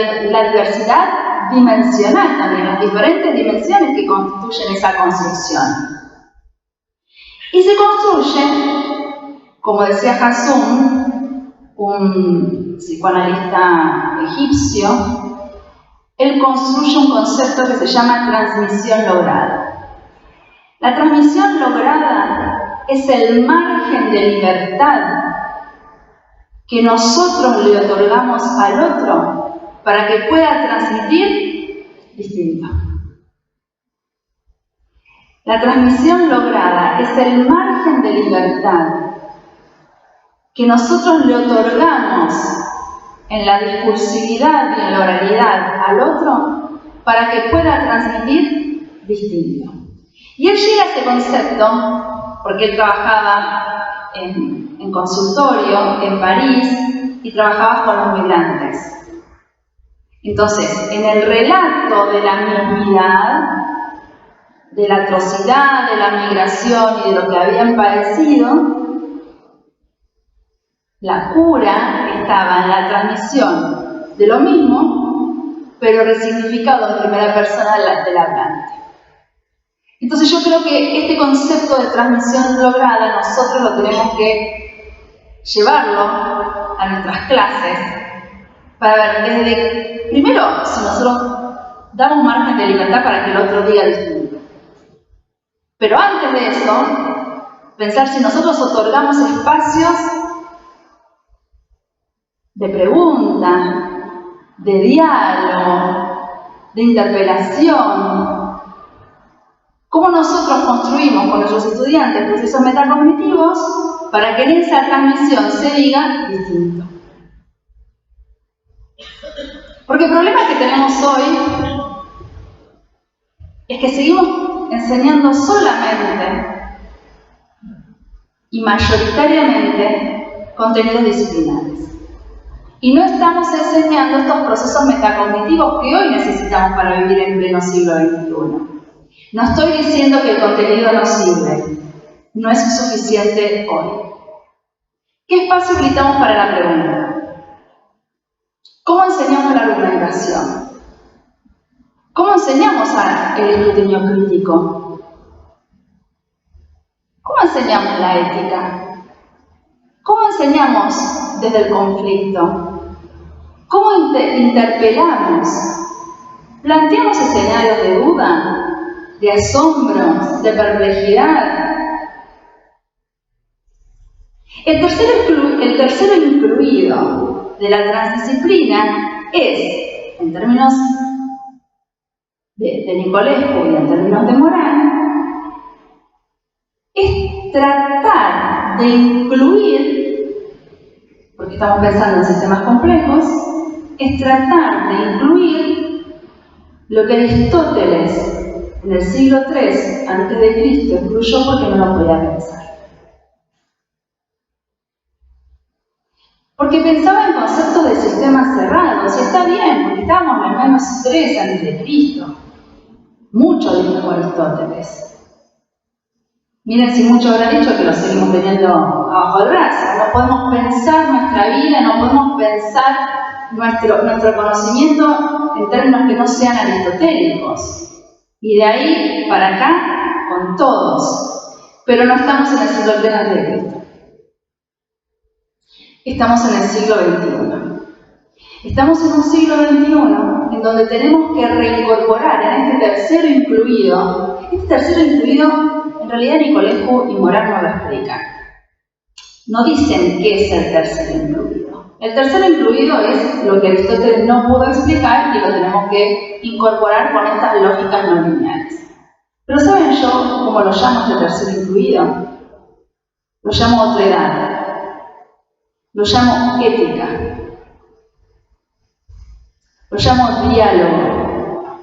diversidad dimensional también, las diferentes dimensiones que constituyen esa construcción. Y se construye, como decía Hassum, un psicoanalista egipcio, él construye un concepto que se llama transmisión lograda. La transmisión lograda es el margen de libertad que nosotros le otorgamos al otro para que pueda transmitir distinto. La transmisión lograda es el margen de libertad que nosotros le otorgamos en la discursividad y en la oralidad al otro para que pueda transmitir distinto. Y él llega a ese concepto porque él trabajaba en consultorio en París y trabajaba con los migrantes. Entonces, en el relato de la mismidad, de la atrocidad, de la migración y de lo que habían padecido, la cura estaba en la transmisión de lo mismo, pero resignificado en primera persona del hablante. Entonces yo creo que este concepto de transmisión lograda nosotros lo tenemos que llevarlo a nuestras clases para ver desde, primero, si nosotros damos margen de libertad para que el otro diga distinto. Pero antes de eso, pensar si nosotros otorgamos espacios de pregunta, de diálogo, de interpelación. ¿Cómo nosotros construimos con nuestros estudiantes procesos metacognitivos para que en esa transmisión se diga distinto? Porque el problema que tenemos hoy es que seguimos enseñando solamente y mayoritariamente contenidos disciplinares. Y no estamos enseñando estos procesos metacognitivos que hoy necesitamos para vivir en pleno siglo XXI. No estoy diciendo que el contenido no sirve, no es suficiente hoy. ¿Qué espacio habilitamos para la pregunta? ¿Cómo enseñamos la argumentación? ¿Cómo enseñamos el escrutinio crítico? ¿Cómo enseñamos la ética? ¿Cómo enseñamos desde el conflicto? ¿Cómo interpelamos? ¿Planteamos escenarios de duda, de asombro, de perplejidad? El tercero incluido de la transdisciplina es, en términos de Nicolescu y en términos de Morán, es tratar de incluir, porque estamos pensando en sistemas complejos, es tratar de incluir lo que Aristóteles en el siglo III a.C. incluyó porque no lo podía pensar. Porque pensaba en conceptos de sistemas cerrados, y está bien, porque estábamos en el menos 3 a.C. Mucho dijo Aristóteles. Miren si mucho habrá dicho que lo seguimos teniendo abajo del brazo. No podemos pensar nuestra vida, no podemos pensar nuestro conocimiento en términos que no sean aristotélicos. Y de ahí para acá, con todos. Pero no estamos en el siglo III a.C. Estamos en el siglo XXI. Estamos en un siglo XXI en donde tenemos que reincorporar en este tercero incluido. Este tercero incluido, en realidad Nicolescu y Morán no lo explican. No dicen qué es el tercero incluido. El tercero incluido es lo que Aristóteles no pudo explicar y lo tenemos que incorporar con estas lógicas no lineales. Pero ¿saben yo cómo lo llamo este tercero incluido? Lo llamo otredad. Lo llamo ética. Lo llamo diálogo.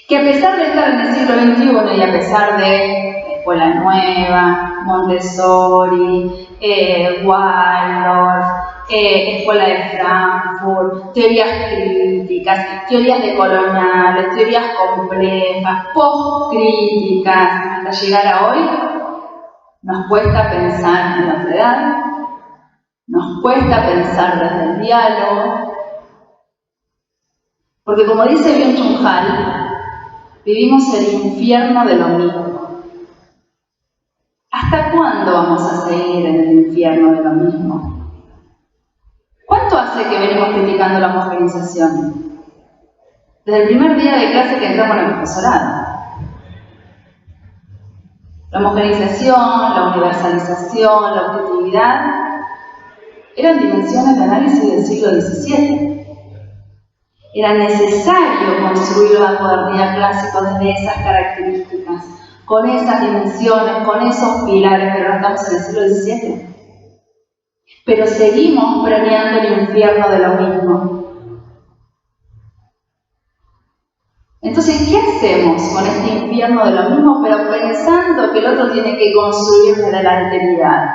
Que a pesar de estar en el siglo XXI y a pesar de Escuela Nueva, Montessori, Waldorf, Escuela de Frankfurt, teorías críticas, teorías decoloniales, teorías complejas, postcríticas, hasta llegar a hoy, nos cuesta pensar en la otredad, nos cuesta pensar desde el diálogo, porque como dice Byung-Chul Han, vivimos el infierno de lo mismo. ¿Hasta cuándo vamos a seguir en el infierno de lo mismo? ¿Cuánto hace que venimos criticando la homogenización? Desde el primer día de clase que entramos en el profesorado. La homogenización, la universalización, la objetividad eran dimensiones de análisis del siglo XVII. Era necesario construir la modernidad clásica desde esas características, con esas dimensiones, con esos pilares, pero no estamos en el siglo XVII. Pero seguimos premiando el infierno de lo mismo. Entonces, ¿qué hacemos con este infierno de lo mismo, pero pensando que el otro tiene que construir desde la alteridad?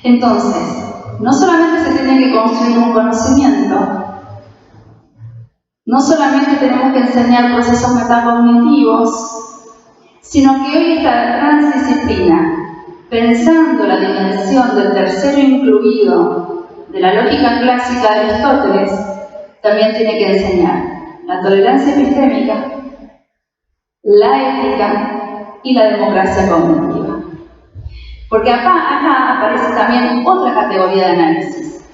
Entonces, no solamente se tiene que construir un conocimiento, no solamente tenemos que enseñar procesos metacognitivos, sino que hoy esta transdisciplina, pensando la dimensión del tercero incluido de la lógica clásica de Aristóteles, también tiene que enseñar la tolerancia epistémica, la ética y la democracia cognitiva. Porque acá aparece también otra categoría de análisis,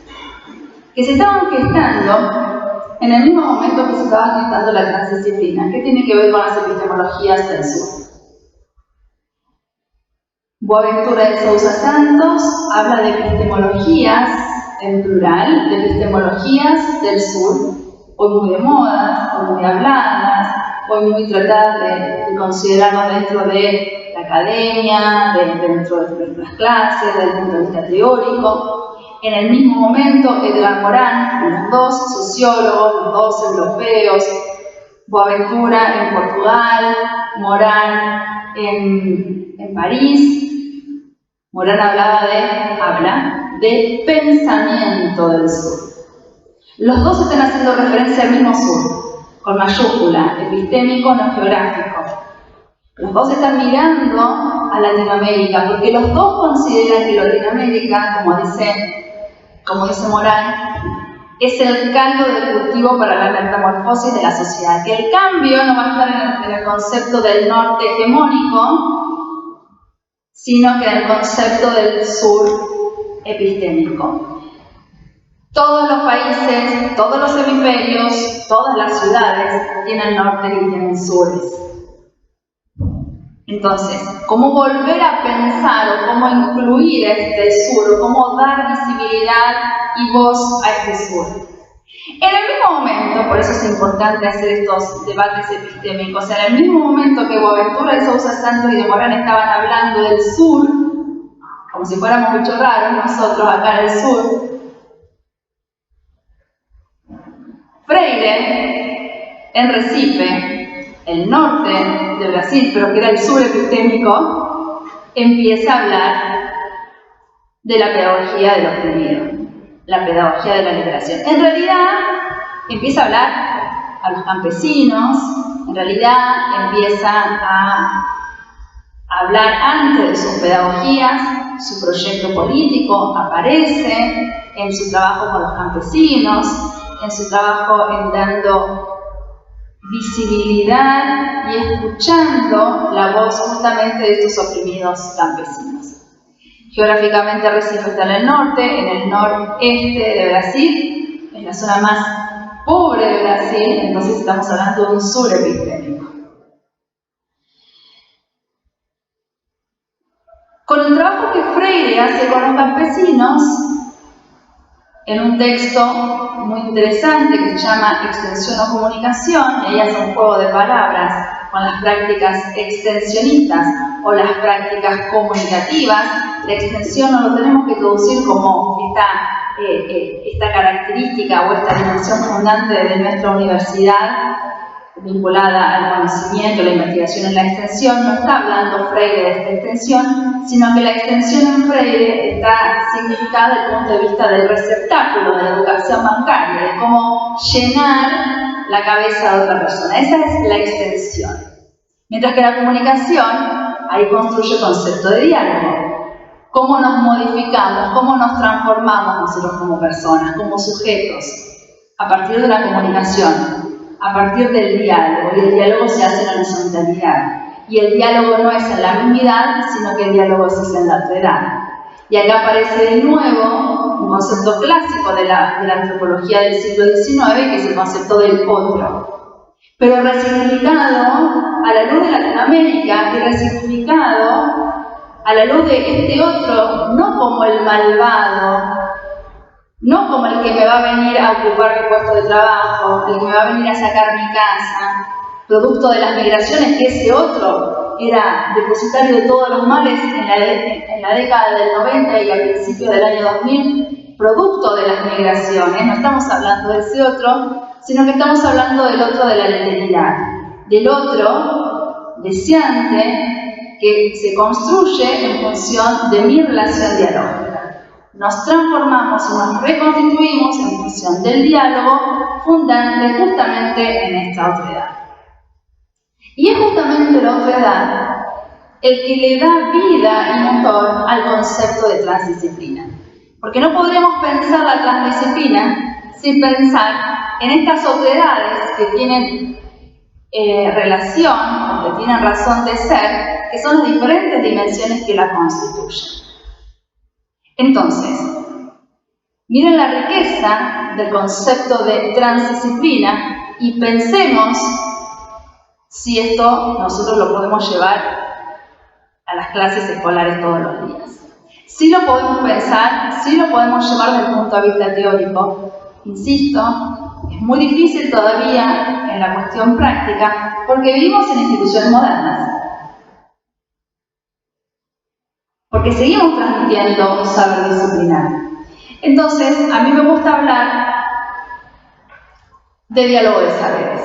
que se estaban gestando en el mismo momento que se estaba gestando la transdisciplina, que tiene que ver con las epistemologías del sur. Boaventura de Sousa Santos habla de epistemologías en plural, de epistemologías del sur, hoy muy de moda, hoy muy habladas, hoy muy tratadas de considerarnos dentro de la academia, dentro de nuestras clases, desde el punto de vista teórico. En el mismo momento, Edgar Morán, los dos sociólogos, los dos europeos, Boaventura en Portugal, Morán en París. Morán habla de pensamiento del sur. Los dos están haciendo referencia al mismo sur, con mayúscula, epistémico, no geográfico. Los dos están mirando a Latinoamérica, porque los dos consideran que Latinoamérica, como dice Morán, es el caldo de cultivo para la metamorfosis de la sociedad, que el cambio no va a estar en el concepto del norte hegemónico, sino que en el concepto del sur epistémico. Todos los países, todos los hemisferios, todas las ciudades tienen norte y tienen sures. Entonces, ¿cómo volver a pensar o cómo incluir a este sur o cómo dar visibilidad y voz a este sur? En el mismo momento, por eso es importante hacer estos debates epistémicos, en el mismo momento que Boaventura de Sousa Santos y de Morán estaban hablando del sur, como si fuéramos bichos raros nosotros acá en el sur, Freire, en Recife, el norte de Brasil, pero que era el sur epistémico, empieza a hablar de la pedagogía del oprimido, la pedagogía de la liberación. En realidad, empieza a hablar a los campesinos, en realidad empieza a hablar antes de sus pedagogías, su proyecto político aparece en su trabajo con los campesinos, en su trabajo en dando visibilidad y escuchando la voz justamente de estos oprimidos campesinos. Geográficamente Recife está en el norte, en el noreste de Brasil, es la zona más pobre de Brasil, entonces estamos hablando de un sur epistémico. Con el trabajo que Freire hace con los campesinos, en un texto muy interesante que se llama Extensión o Comunicación, y ahí hace un juego de palabras con las prácticas extensionistas o las prácticas comunicativas. La extensión no lo tenemos que traducir como esta característica o esta dimensión fundante de nuestra universidad vinculada al conocimiento, la investigación en la extensión. No está hablando Freire de esta extensión, sino que la extensión en Freire está significada desde el punto de vista del receptáculo de la educación bancaria, de cómo llenar la cabeza de otra persona. Esa es la extensión. Mientras que la comunicación, ahí construye el concepto de diálogo. Cómo nos modificamos, cómo nos transformamos nosotros como personas, como sujetos, a partir de la comunicación, a partir del diálogo, y el diálogo se hace en la horizontalidad. Y el diálogo no es en la mismidad, sino que el diálogo se hace en la otredad. Y acá aparece de nuevo un concepto clásico de la antropología del siglo XIX, que es el concepto del otro. Pero resignificado a la luz de Latinoamérica y resignificado a la luz de este otro, no como el malvado, no como el que me va a venir a ocupar mi puesto de trabajo, el que me va a venir a sacar mi casa, producto de las migraciones, que ese otro era depositario de todos los males en la década del 90 y al principio del año 2000, producto de las migraciones. No estamos hablando de ese otro, sino que estamos hablando del otro de la alteridad, del otro deseante que se construye en función de mi relación dialógica. Nos transformamos y nos reconstituimos en función del diálogo fundante justamente en esta otredad. Y es justamente la otredad el que le da vida y motor al concepto de transdisciplina. Porque no podremos pensar la transdisciplina sin pensar en estas otredades que tienen relación, o que tienen razón de ser, que son las diferentes dimensiones que la constituyen. Entonces, miren la riqueza del concepto de transdisciplina y pensemos si esto nosotros lo podemos llevar a las clases escolares todos los días. Sí lo podemos pensar, sí lo podemos llevar desde el punto de vista teórico. Insisto, es muy difícil todavía en la cuestión práctica porque vivimos en instituciones modernas. Porque seguimos transmitiendo un saber disciplinar. Entonces, a mí me gusta hablar de diálogo de saberes.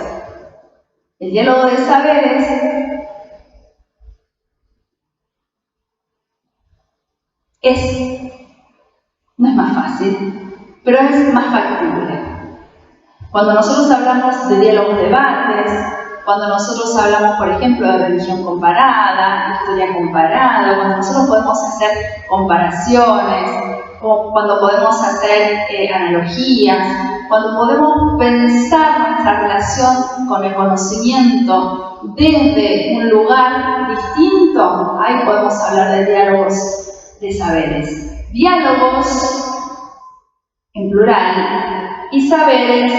El diálogo de saberes no es más fácil, pero es más factible. Cuando nosotros hablamos de diálogos de debates, cuando nosotros hablamos, por ejemplo, de religión comparada, historia comparada, cuando nosotros podemos hacer comparaciones, cuando podemos hacer analogías, cuando podemos pensar nuestra relación con el conocimiento desde un lugar distinto, ahí podemos hablar de diálogos de saberes. Diálogos en plural y saberes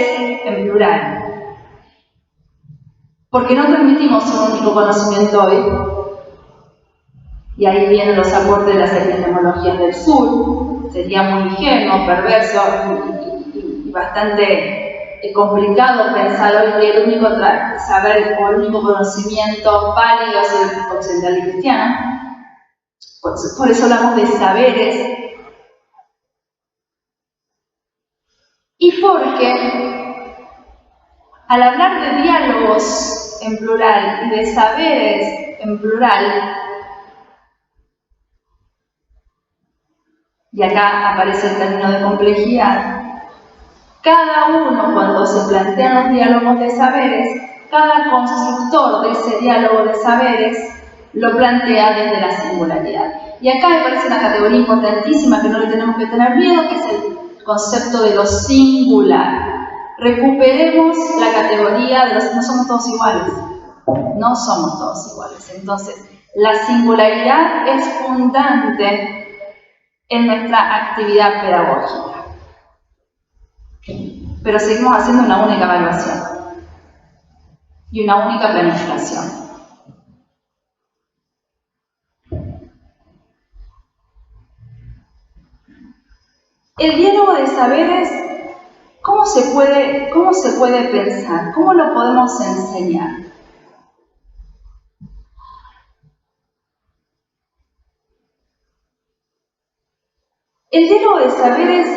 en plural. Porque no transmitimos un único conocimiento hoy, y ahí vienen los aportes de las epistemologías del sur. Sería muy ingenuo, perverso y bastante complicado pensar hoy que el único saber o el único conocimiento válido es el occidental y cristiano. Por eso hablamos de saberes. Y porque al hablar de diálogos en plural y de saberes en plural, y acá aparece el término de complejidad, cada uno cuando se plantean los diálogos de saberes, cada constructor de ese diálogo de saberes lo plantea desde la singularidad. Y acá me parece una categoría importantísima que no le tenemos que tener miedo, que es el concepto de lo singular. Recuperemos la categoría de no somos todos iguales. No somos todos iguales. Entonces, la singularidad es fundante en nuestra actividad pedagógica. Pero seguimos haciendo una única evaluación y una única planificación. El diálogo de saberes, ¿cómo se puede pensar? ¿Cómo lo podemos enseñar? El diálogo de saberes,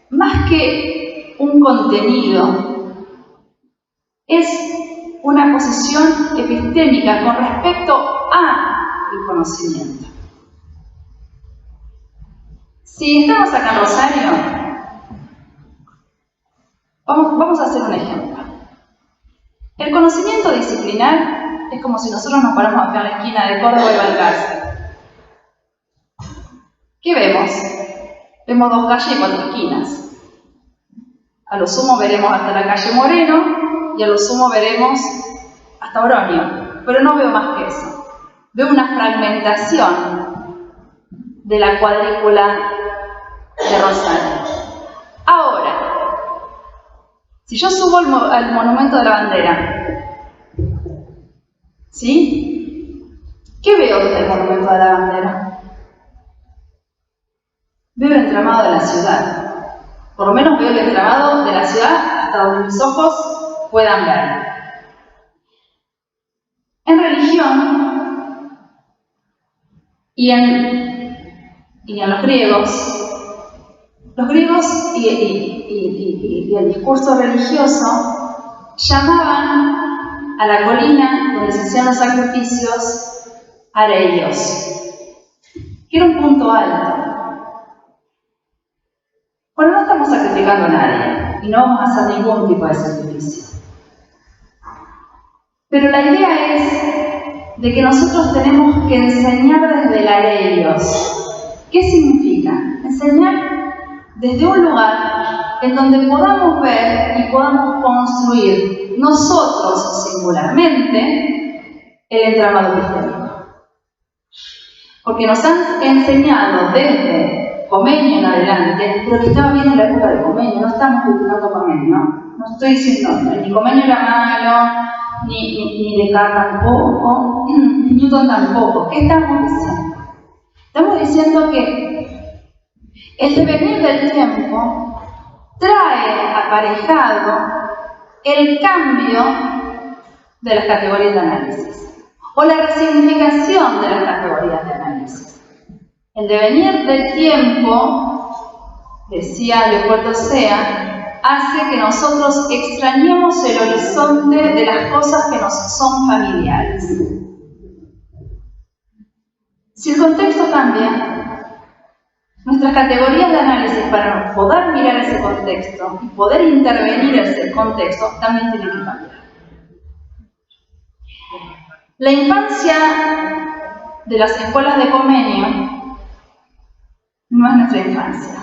más que un contenido, es una posición epistémica con respecto al conocimiento. Si estamos acá en Rosario, vamos a hacer un ejemplo. El conocimiento disciplinar es como si nosotros nos paramos acá en la esquina de Córdoba y Balcarce. ¿Qué vemos? Vemos 2 calles y 4 esquinas. A lo sumo veremos hasta la calle Moreno y a lo sumo veremos hasta Oroño, pero no veo más que eso. Veo una fragmentación de la cuadrícula de Rosario. Ahora, si yo subo al Monumento de la Bandera, ¿sí? ¿Qué veo desde el Monumento de la Bandera? Veo el entramado de la ciudad. Por lo menos veo el entramado de la ciudad hasta donde mis ojos puedan ver. En religión y en los griegos y el discurso religioso llamaban a la colina donde se hacían los sacrificios Areios, que era un punto alto. Bueno, no estamos sacrificando a nadie y no vamos a hacer ningún tipo de sacrificio. Pero la idea es de que nosotros tenemos que enseñar desde el Areios. ¿Qué significa? Enseñar desde un lugar en donde podamos ver y podamos construir nosotros singularmente el entramado epistémico. Porque nos han enseñado desde Comenio en adelante, pero que estaba bien en la época de Comenio, no estamos criticando Comenio, no estoy diciendo ni Comenio era malo, ni Descartes tampoco, ni Newton tampoco. ¿Qué estamos diciendo? Estamos diciendo que el devenir del tiempo trae aparejado el cambio de las categorías de análisis o la resignificación de las categorías de análisis. El devenir del tiempo, decía Leopoldo Sea, hace que nosotros extrañemos el horizonte de las cosas que nos son familiares. Si el contexto cambia, nuestras categorías de análisis para poder mirar ese contexto y poder intervenir ese contexto también tienen que cambiar. La infancia de las escuelas de Comenio no es nuestra infancia.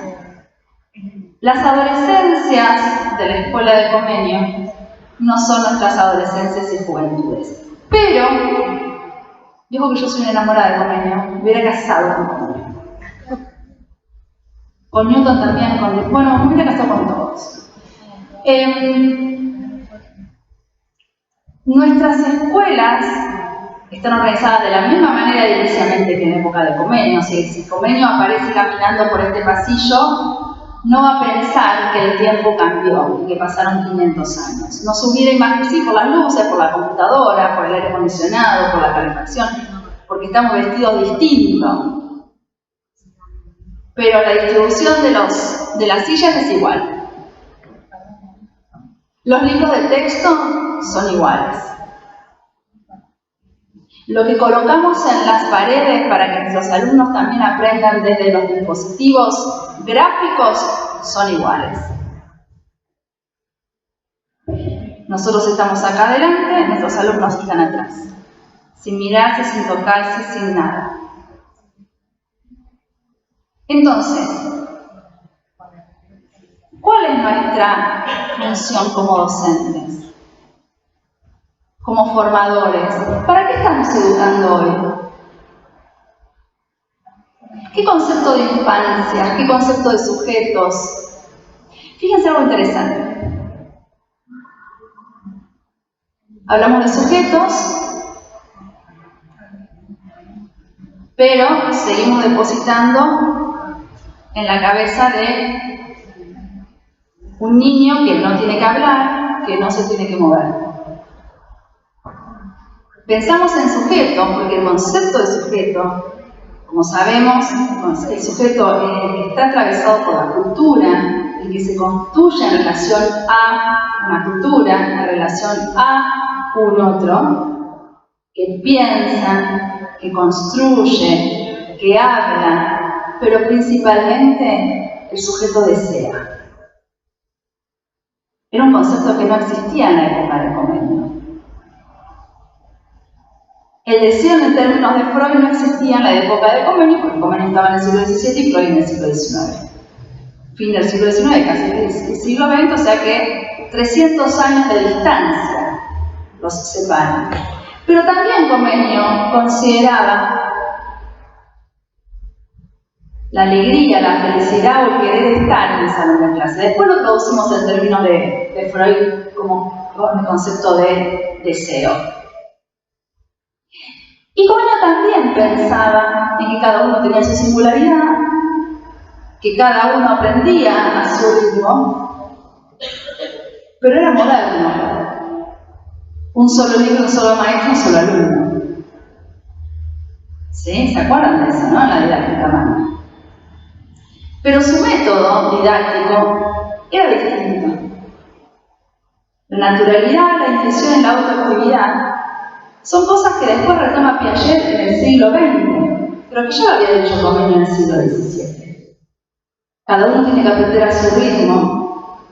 Las adolescencias de la escuela de Comenio no son nuestras adolescencias y juventudes. Pero, digo que yo soy una enamorada de Comenio, me hubiera casado con Comenio. Con Newton también, bueno, me hubiera casado con todos. Nuestras escuelas están organizadas de la misma manera inicialmente que en época de Comenio. Si Comenio aparece caminando por este pasillo, no va a pensar que el tiempo cambió y que pasaron 500 años. Nos hubiera imaginado, sí, por las luces, por la computadora, por el aire acondicionado, por la calefacción, porque estamos vestidos distintos. Pero la distribución de las sillas es igual. Los libros de texto son iguales. Lo que colocamos en las paredes para que nuestros alumnos también aprendan desde los dispositivos gráficos son iguales. Nosotros estamos acá adelante, nuestros alumnos están atrás, sin mirarse, sin tocarse, sin nada. Entonces, ¿cuál es nuestra función como docentes? Como formadores, ¿para qué estamos educando hoy? ¿Qué concepto de infancia? ¿Qué concepto de sujetos? Fíjense algo interesante. Hablamos de sujetos, pero seguimos depositando en la cabeza de un niño que no tiene que hablar, que no se tiene que mover. Pensamos en sujeto, porque el concepto de sujeto, como sabemos, el sujeto está atravesado por la cultura, el que se construye en relación a una cultura, en relación a un otro, que piensa, que construye, que habla, pero principalmente el sujeto desea. Era un concepto que no existía en la época de Comenio. El deseo en términos de Freud no existía en la época de Comenio, porque Comenio estaba en el siglo XVII y Freud en el siglo XIX. Fin del siglo XIX, casi el siglo XX, o sea que 300 años de distancia los separan. Pero también Comenio consideraba la alegría, la felicidad o el querer estar en el salón de clase. Después lo traducimos en términos de Freud como el concepto de deseo. Y Comenio también pensaba en que cada uno tenía su singularidad, que cada uno aprendía a su ritmo, pero era moderno. Un solo libro, un solo maestro, un solo alumno. ¿Sí? ¿Se acuerdan de eso, no? En la didáctica humana. Pero su método didáctico era distinto. La naturalidad, la intuición y la autoactividad son cosas que después retoma Piaget en el siglo XX, pero que ya lo había dicho Comenio en el siglo XVII. Cada uno tiene que aprender a su ritmo,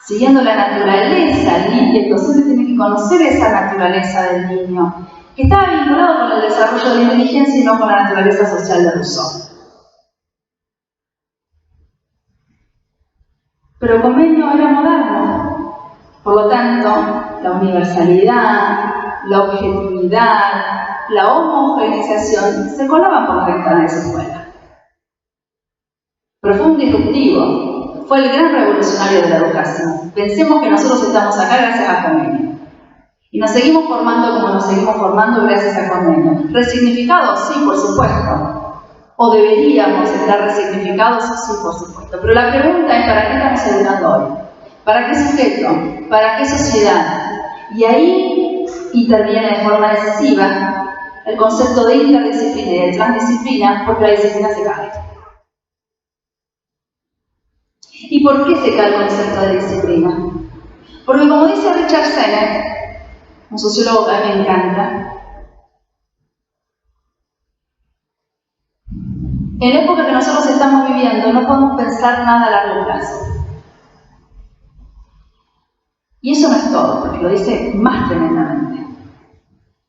siguiendo la naturaleza del niño, y el docente tiene que conocer esa naturaleza del niño, que estaba vinculado con el desarrollo de la inteligencia y no con la naturaleza social de Rousseau. Pero Comenio era moderno, por lo tanto, la universalidad, la objetividad, la homogeneización se colaban por las ventanas de su escuela. Pero fue un disruptivo, fue el gran revolucionario de la educación. Pensemos que nosotros estamos acá gracias a Comenio. Y nos seguimos formando como nos seguimos formando gracias a Comenio. ¿Resignificados? Sí, por supuesto. ¿O deberíamos estar resignificados? Sí, por supuesto. Pero la pregunta es, ¿para qué estamos educando hoy? ¿Para qué sujeto? ¿Para qué sociedad? Y ahí interviene de forma decisiva el concepto de interdisciplina y de transdisciplina, porque la disciplina se cae. ¿Y por qué se cae el concepto de disciplina? Porque como dice Richard Sennett, un sociólogo que a mí me encanta, en la época que nosotros estamos viviendo no podemos pensar nada a largo plazo. Y eso no es todo, porque lo dice más tremendamente.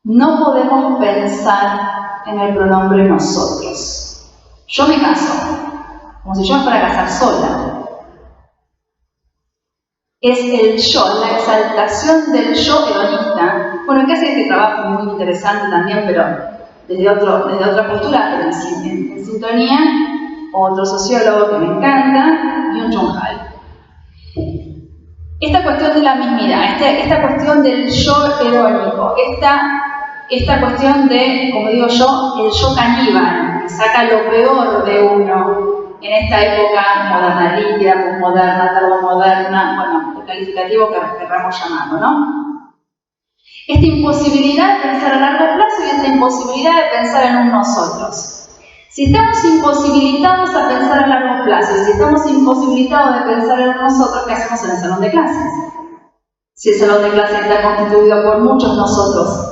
No podemos pensar en el pronombre nosotros. Yo me caso, como si yo me fuera a casar sola. Es el yo, la exaltación del yo hedonista. Bueno, que hace este trabajo muy interesante también, pero desde otra postura, pero en sintonía, otro sociólogo que me encanta, Byung-Chul Han. Esta cuestión de la mismidad, esta cuestión del yo hedónico, esta cuestión de, como digo yo, el yo caníbal, que saca lo peor de uno en esta época moderna, líquida, posmoderna, tardomoderna, bueno, el calificativo que querramos llamarlo, ¿no? Esta imposibilidad de pensar a largo plazo y esta imposibilidad de pensar en un nosotros. Si estamos imposibilitados a pensar a largo plazo y si estamos imposibilitados de pensar en nosotros, ¿qué hacemos en el salón de clases? Si el salón de clases está constituido por muchos nosotros,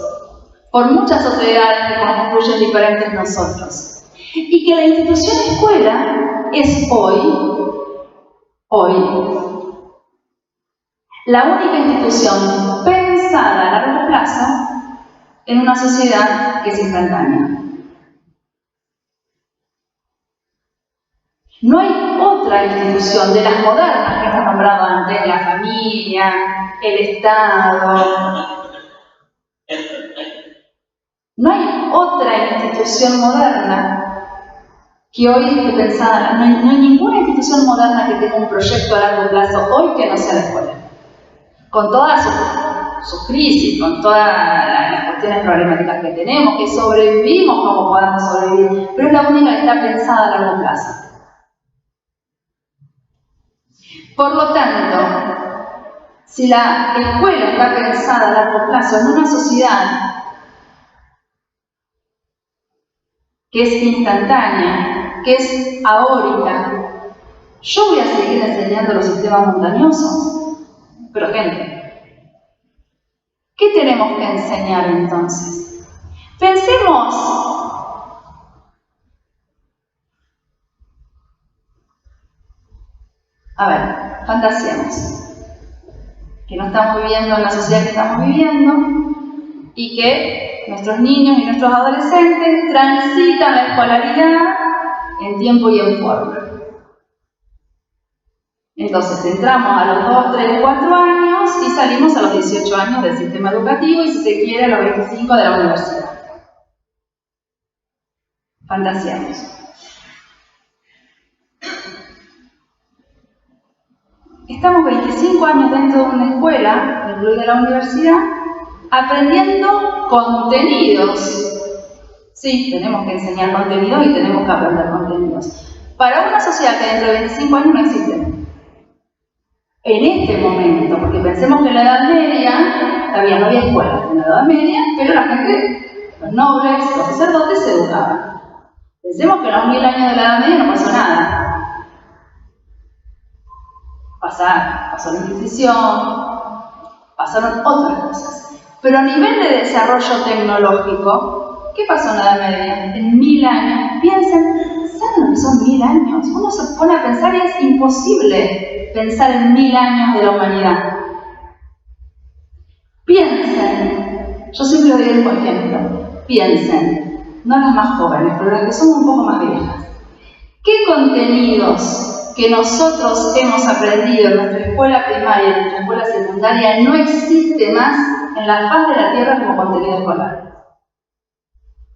por muchas sociedades que construyen diferentes nosotros. Y que la institución escuela es hoy, la única institución pensada a largo plazo en una sociedad que es instantánea. No hay otra institución de las modernas que hemos nombrado antes, la familia, el Estado. No hay otra institución moderna que hoy esté pensada, no hay ninguna institución moderna que tenga un proyecto a largo plazo hoy que no sea la escuela. Con todas sus crisis, con todas las cuestiones problemáticas que tenemos, que sobrevivimos como podamos sobrevivir, pero es la única que está pensada a largo plazo. Por lo tanto, si la escuela está pensada a largo plazo en una sociedad que es instantánea, que es ahórica, yo voy a seguir enseñando los sistemas montañosos. Pero gente, ¿qué tenemos que enseñar entonces? Pensemos, a ver, fantaseemos que no estamos viviendo en la sociedad que estamos viviendo y que nuestros niños y nuestros adolescentes transitan la escolaridad en tiempo y en forma. Entonces entramos a los 2, 3, 4 años y salimos a los 18 años del sistema educativo y, si se quiere, a los 25 de la universidad. Fantaseamos. Estamos 25 años dentro de una escuela, incluida la universidad, aprendiendo contenidos. Sí, tenemos que enseñar contenidos y tenemos que aprender contenidos. Para una sociedad que dentro de 25 años no existe. En este momento, porque pensemos que en la Edad Media, todavía no había escuelas en la Edad Media, pero la gente, los nobles, los sacerdotes se educaban. Pensemos que en los 1000 años de la Edad Media no pasó nada. Pasó la Inquisición, pasaron otras cosas. Pero a nivel de desarrollo tecnológico, ¿qué pasó en la Edad Media? En 1000 años, piensen, ¿saben lo que son 1000 años? Uno se pone a pensar y es imposible pensar en 1000 años de la humanidad. Piensen, yo siempre doy el mismo ejemplo, piensen, no las más jóvenes, pero las que son un poco más viejas. ¿Qué contenidos que nosotros hemos aprendido en nuestra escuela primaria y en nuestra escuela secundaria no existe más en la faz de la Tierra como contenido escolar?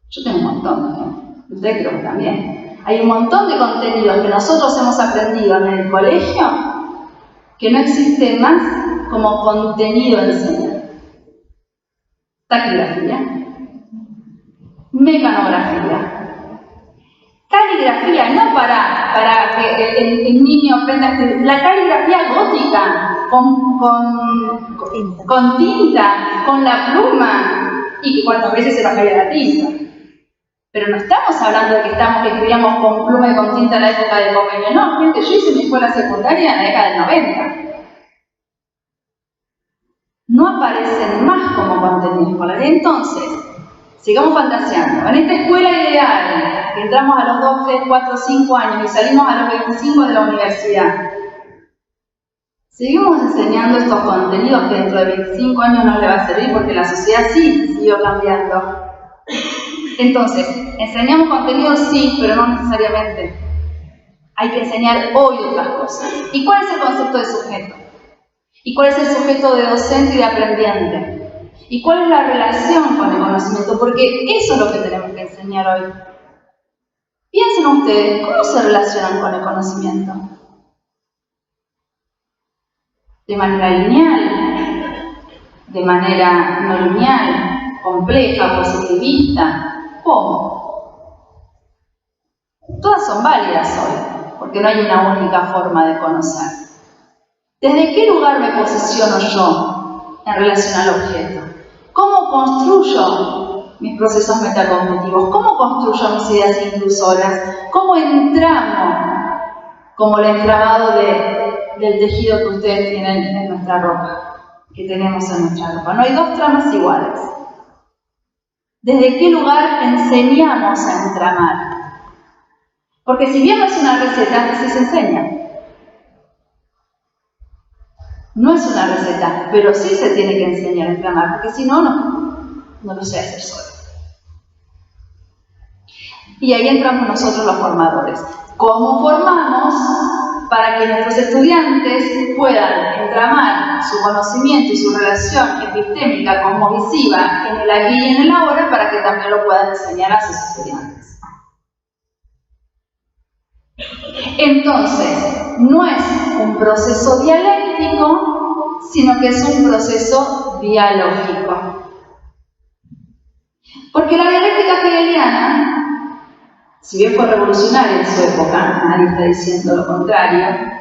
Yo tengo un montón, ustedes creo que también. Hay un montón de contenidos que nosotros hemos aprendido en el colegio que no existe más como contenido enseñado. Taquigrafía, mecanografía, caligrafía, no para que el niño aprenda a escribir. La caligrafía gótica, con tinta, con la pluma, y que cuántas veces se nos caía la tinta. Pero no estamos hablando de que escribíamos con pluma y con tinta en la época del convenio. No, gente, yo hice mi escuela secundaria en la década del 90. No aparecen más como contenido escolar. Entonces, sigamos fantaseando. En esta escuela ideal, que entramos a los 2, 3, 4, 5 años y salimos a los 25 de la universidad, seguimos enseñando estos contenidos que dentro de 25 años no les va a servir porque la sociedad sí siguió cambiando. Entonces, ¿enseñamos contenidos? Sí, pero no necesariamente. Hay que enseñar hoy otras cosas. ¿Y cuál es el concepto de sujeto? ¿Y cuál es el sujeto de docente y de aprendiente? ¿Y cuál es la relación con el conocimiento? Porque eso es lo que tenemos que enseñar hoy. Piensen ustedes, ¿cómo se relacionan con el conocimiento? ¿De manera lineal? ¿De manera no lineal? ¿Compleja? ¿Positivista? ¿Cómo? Todas son válidas hoy, porque no hay una única forma de conocer. ¿Desde qué lugar me posiciono yo en relación al objeto? ¿Cómo construyo mis procesos metacognitivos? ¿Cómo construyo mis ideas inclusoras? ¿Cómo entramo como el entramado del tejido que ustedes tienen en nuestra ropa, que tenemos en nuestra ropa? No hay dos tramas iguales. ¿Desde qué lugar enseñamos a entramar? Porque si bien no es una receta, sí se enseña. No es una receta, pero sí se tiene que enseñar a entramar, porque si no, no lo sé hacer solo. Y ahí entramos nosotros los formadores. ¿Cómo formamos para que nuestros estudiantes puedan entramar su conocimiento y su relación epistémica cosmovisiva en el aquí y en el ahora para que también lo puedan enseñar a sus estudiantes? Entonces, no es un proceso dialéctico, sino que es un proceso dialógico. Porque la dialéctica hegeliana, si bien fue revolucionaria en su época, nadie está diciendo lo contrario,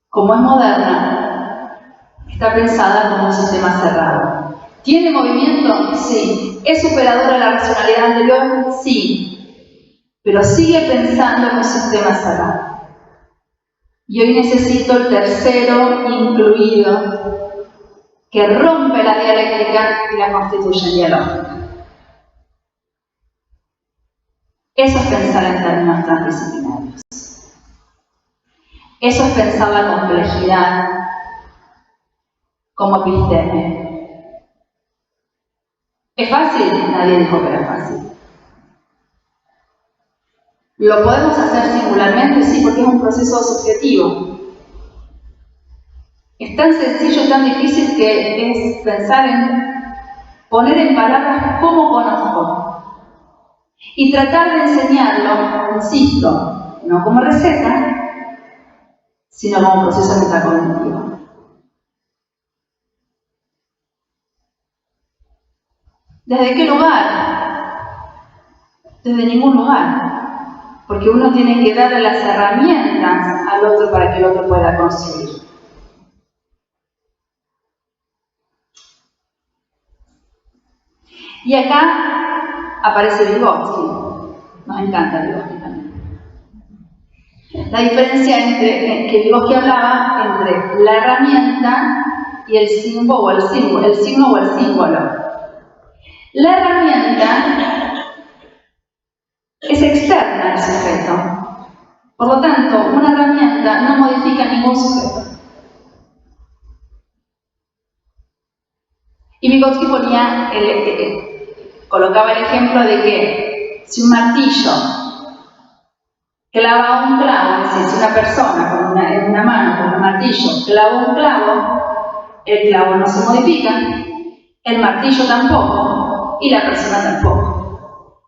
como es moderna, está pensada como un sistema cerrado. ¿Tiene movimiento? Sí. ¿Es superadora a la racionalidad anterior? Sí. Pero sigue pensando en un sistema cerrado. Y hoy necesito el tercero incluido que rompe la dialéctica y la constituye dialógica. Eso es pensar en términos transdisciplinarios. Eso es pensar la complejidad como episteme. ¿Es fácil? Nadie dijo que era fácil. ¿Lo podemos hacer singularmente? Sí, porque es un proceso subjetivo. Es tan sencillo y tan difícil que es pensar en poner en palabras cómo conozco y tratar de enseñarlo, insisto, no como receta, sino como proceso metacognitivo. ¿Desde qué lugar? Desde ningún lugar. Porque uno tiene que darle las herramientas al otro para que el otro pueda construir. Y acá aparece Vygotsky. Nos encanta Vygotsky también. La diferencia entre que Vygotsky hablaba entre la herramienta y el símbolo o el signo o el símbolo. La herramienta es externa al sujeto. Por lo tanto, una herramienta no modifica ningún sujeto. Y Vygotsky colocaba el ejemplo de que si un martillo clava un clavo, es decir, si una persona en una mano con un martillo clava un clavo, el clavo no se modifica, el martillo tampoco y la persona tampoco.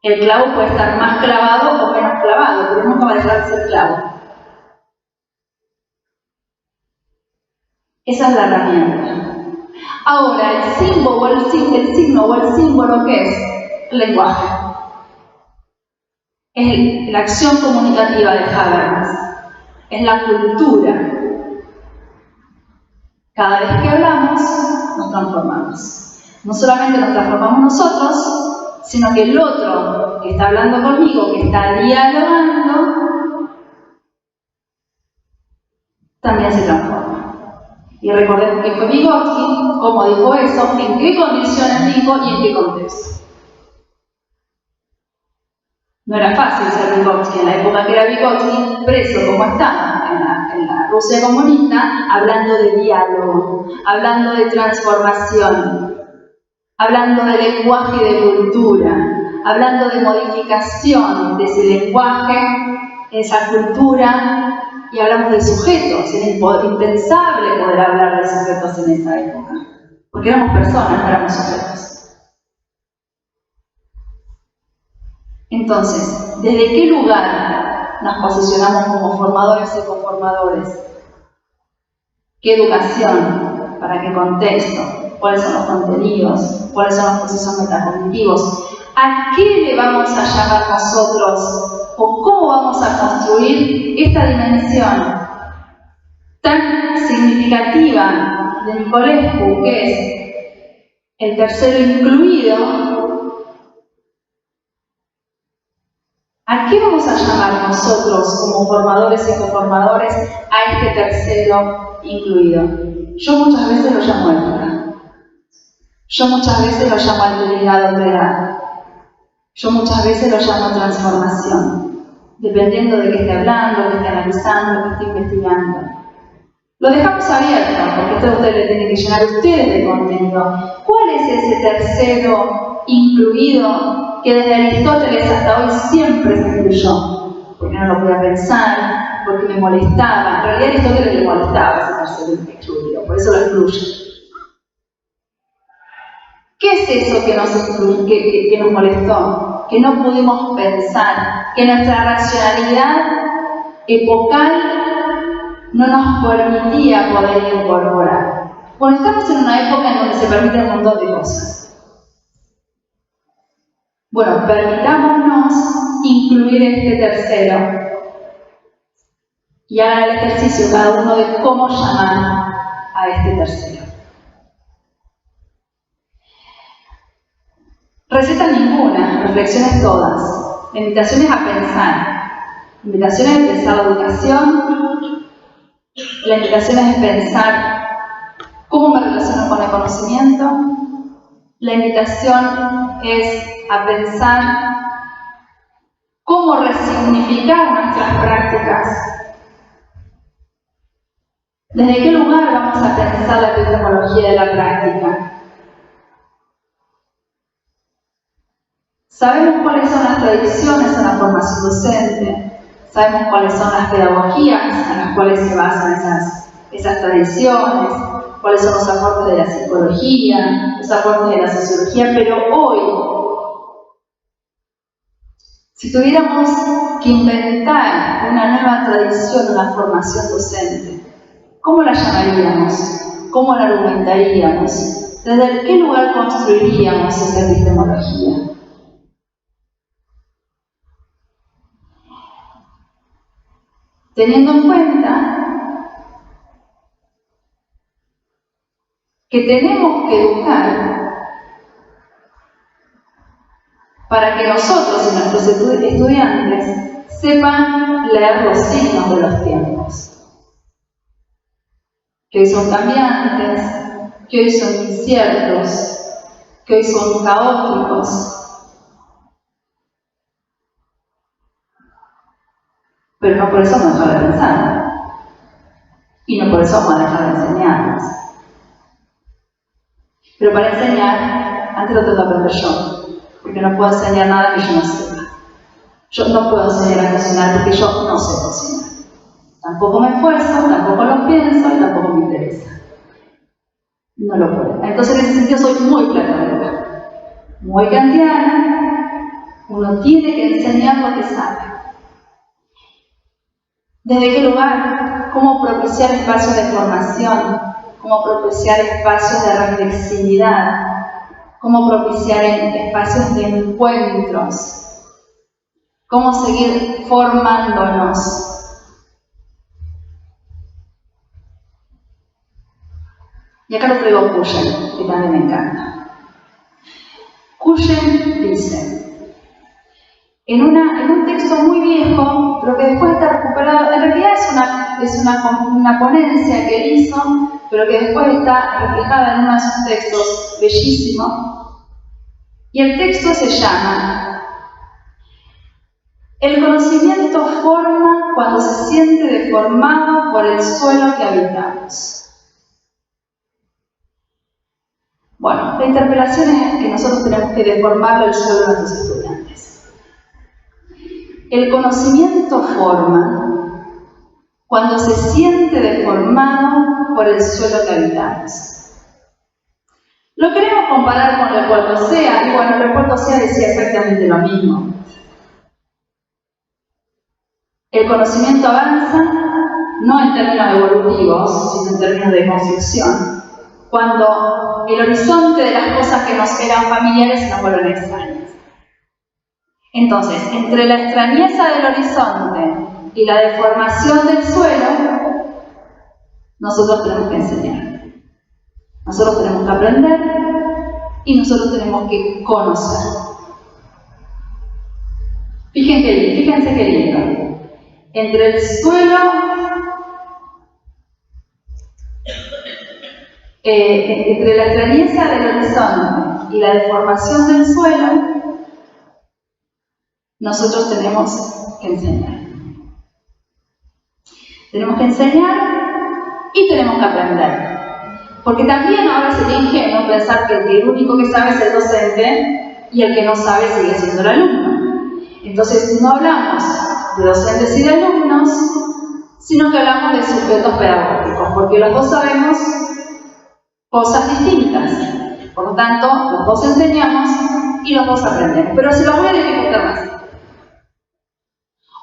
El clavo puede estar más clavado o menos clavado, pero nunca va a dejar de ser clavo. Esa es la herramienta. Ahora, el signo o el símbolo, ¿qué es? El lenguaje. Es la acción comunicativa de Habermas. Es la cultura. Cada vez que hablamos, nos transformamos. No solamente nos transformamos nosotros, sino que el otro que está hablando conmigo, que está dialogando, también se transforma. Y recordemos que fue Vygotsky, cómo dijo eso, en qué condiciones dijo y en qué contexto. No era fácil ser Vygotsky en la época que era Vygotsky, preso como estaba en la Rusia comunista, hablando de diálogo, hablando de transformación, hablando de lenguaje y de cultura, hablando de modificación de ese lenguaje, esa cultura, y hablamos de sujetos. Era impensable poder hablar de sujetos en esa época, porque éramos personas, no éramos sujetos. Entonces, ¿desde qué lugar nos posicionamos como formadores y conformadores? ¿Qué educación? ¿Para qué contexto? ¿Cuáles son los contenidos? ¿Cuáles son los procesos metacognitivos? ¿A qué le vamos a llamar nosotros? ¿O cómo vamos a construir esta dimensión tan significativa de Nicolescu, que es el tercero incluido? ¿A qué vamos a llamar nosotros como formadores y conformadores a este tercero incluido? Yo muchas veces lo llamo ética. Yo muchas veces lo llamo alteridad. Yo muchas veces lo llamo transformación, dependiendo de qué esté hablando, qué esté analizando, qué esté investigando. Lo dejamos abierto, porque esto ustedes le tienen que llenar ustedes de contenido. ¿Cuál es ese tercero incluido que desde Aristóteles hasta hoy siempre se incluyó? Porque no lo podía pensar, porque me molestaba. En realidad a Aristóteles le molestaba ese tercero incluido, por eso lo excluye. ¿Qué es eso que nos molestó? que no pudimos pensar, que nuestra racionalidad epocal no nos permitía poder incorporar. Bueno, estamos en una época en donde se permite un montón de cosas. Bueno, permitámonos incluir este tercero y hagan el ejercicio cada uno de cómo llamar a este tercero. Recetas ninguna, reflexiones todas. La invitación es a pensar. La invitación es pensar la educación. La invitación es pensar cómo me relaciono con el conocimiento. La invitación es a pensar cómo resignificar nuestras prácticas. ¿Desde qué lugar vamos a pensar la epistemología de la práctica? Sabemos cuáles son las tradiciones en la formación docente, sabemos cuáles son las pedagogías en las cuales se basan esas tradiciones, cuáles son los aportes de la psicología, los aportes de la sociología, pero hoy, si tuviéramos que inventar una nueva tradición en la formación docente, ¿cómo la llamaríamos? ¿Cómo la argumentaríamos? ¿Desde qué lugar construiríamos esa epistemología? Teniendo en cuenta que tenemos que educar para que nosotros y nuestros estudiantes sepan leer los signos de los tiempos, que hoy son cambiantes, que hoy son inciertos, que hoy son caóticos. Pero no por eso vamos a dejar de pensar. Y no por eso vamos a dejar de enseñarnos. Pero para enseñar, antes lo tengo que aprender yo. Porque no puedo enseñar nada que yo no sepa. Yo no puedo enseñar a cocinar porque yo no sé cocinar. Tampoco me esfuerzo, tampoco lo pienso y tampoco me interesa. No lo puedo. Entonces en ese sentido soy muy platónica, muy kantiana. Uno tiene que enseñar lo que sabe. ¿Desde qué lugar? ¿Cómo propiciar espacios de formación? ¿Cómo propiciar espacios de reflexividad? ¿Cómo propiciar espacios de encuentros? ¿Cómo seguir formándonos? Y acá lo traigo Cuyen, que también me encanta. Cuyen dice, en un texto muy viejo, pero que después está recuperado, en realidad es una ponencia que él hizo, pero que después está reflejada en uno de sus textos bellísimo, y el texto se llama El conocimiento forma cuando se siente deformado por el suelo que habitamos. Bueno, la interpelación es que nosotros tenemos que deformar el suelo de nuestros estudiantes. El conocimiento forma cuando se siente deformado por el suelo que habitamos. Lo queremos comparar con Leopoldo Sea, y bueno, Leopoldo Sea decía exactamente lo mismo. El conocimiento avanza no en términos evolutivos, sino en términos de construcción, cuando el horizonte de las cosas que nos eran familiares se nos vuelven extrañas. Entonces, entre la extrañeza del horizonte y la deformación del suelo, nosotros tenemos que enseñar. Nosotros tenemos que aprender y nosotros tenemos que conocer. Fíjense qué lindo. Entre el suelo, entre la extrañeza del horizonte y la deformación del suelo, nosotros tenemos que enseñar. Tenemos que enseñar y tenemos que aprender. Porque también ahora sería ingenuo pensar que el único que sabe es el docente y el que no sabe sigue siendo el alumno. Entonces no hablamos de docentes y de alumnos, sino que hablamos de sujetos pedagógicos, porque los dos sabemos cosas distintas. Por lo tanto, los dos enseñamos y los dos aprendemos. Pero se lo voy a dificultar más.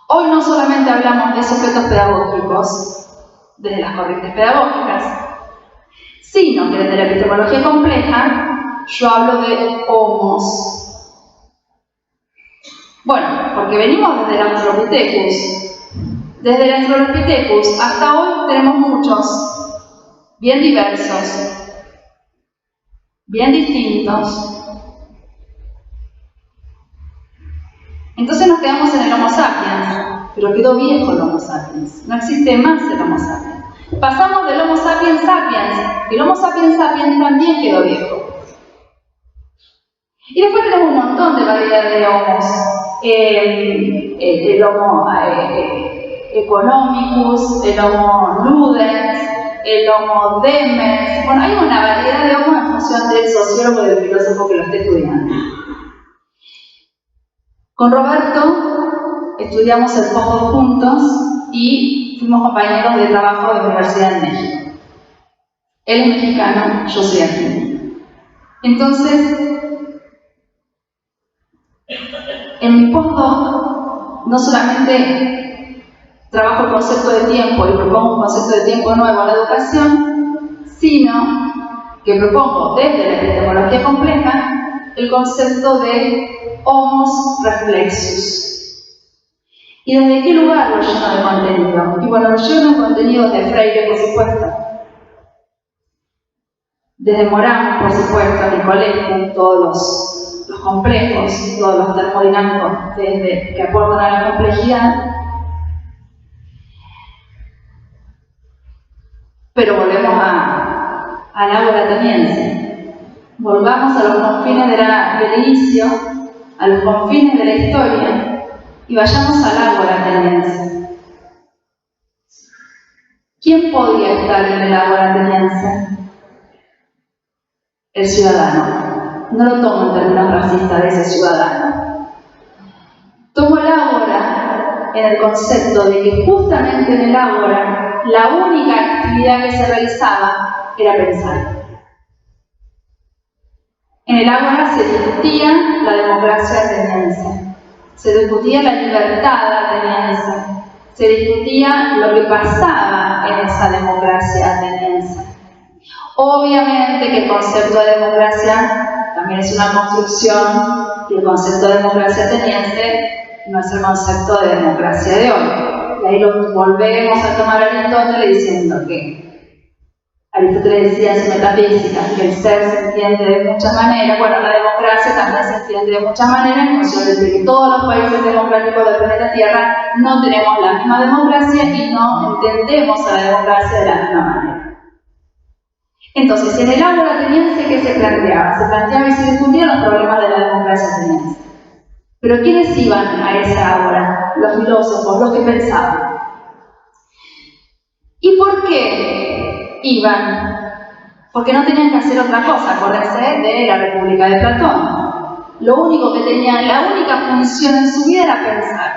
Hoy no solamente hablamos de sujetos pedagógicos, desde las corrientes pedagógicas, sino que desde la epistemología compleja yo hablo de homos. Bueno, porque venimos desde el Australopithecus. Desde el Australopithecus hasta hoy tenemos muchos, bien diversos, bien distintos. Entonces nos quedamos en el Homo sapiens, pero quedó viejo el Homo sapiens, no existe más el Homo sapiens. Pasamos del Homo sapiens sapiens, el Homo sapiens sapiens también quedó viejo. Y después tenemos un montón de variedades de homos. El Homo economicus, el Homo ludens, el Homo demens. Bueno, hay una variedad de homos en función del sociólogo y del filósofo que lo esté estudiando. Con Roberto estudiamos el postdoc juntos y fuimos compañeros de trabajo de la Universidad de México. Él es mexicano, yo soy argentina. Entonces, en mi postdoc no solamente trabajo el concepto de tiempo y propongo un concepto de tiempo nuevo en la educación, sino que propongo desde la epistemología compleja el concepto de homos reflexus. ¿Y desde qué lugar lo lleno de contenido? Y bueno, lo lleno de contenido de Freire, por supuesto. Desde Morán, por supuesto, Nicolescu, todos los complejos, todos los termodinámicos que aportan a la complejidad. Pero volvemos al ágora ateniense. Volvamos a los confines del inicio, a los confines de la historia, y vayamos al ágora ateniense. ¿Quién podía estar en el ágora ateniense? El ciudadano. No lo tomo en términos racistas de ese ciudadano. Tomo el ágora en el concepto de que justamente en el ágora la única actividad que se realizaba era pensar. En el ágora se discutía la democracia ateniense, se discutía la libertad ateniense, se discutía lo que pasaba en esa democracia ateniense. Obviamente que el concepto de democracia también es una construcción y el concepto de democracia ateniense no es el concepto de democracia de hoy. Y ahí lo volvemos a tomar a Aristóteles diciendo que Aristóteles decía en su metafísica que el ser se entiende de muchas maneras. Bueno, la democracia también se entiende de muchas maneras en función de que todos los países democráticos del planeta Tierra no tenemos la misma democracia y no entendemos a la democracia de la misma manera. Entonces, en el ágora ateniense, ¿qué se planteaba? Se planteaba y se discutían los problemas de la democracia ateniense. Pero ¿quiénes iban a esa ágora? Los filósofos, los que pensaban. ¿Y por qué iban? Porque no tenían que hacer otra cosa, acordarse de la República de Platón. Lo único que tenían, la única función en su vida era pensar.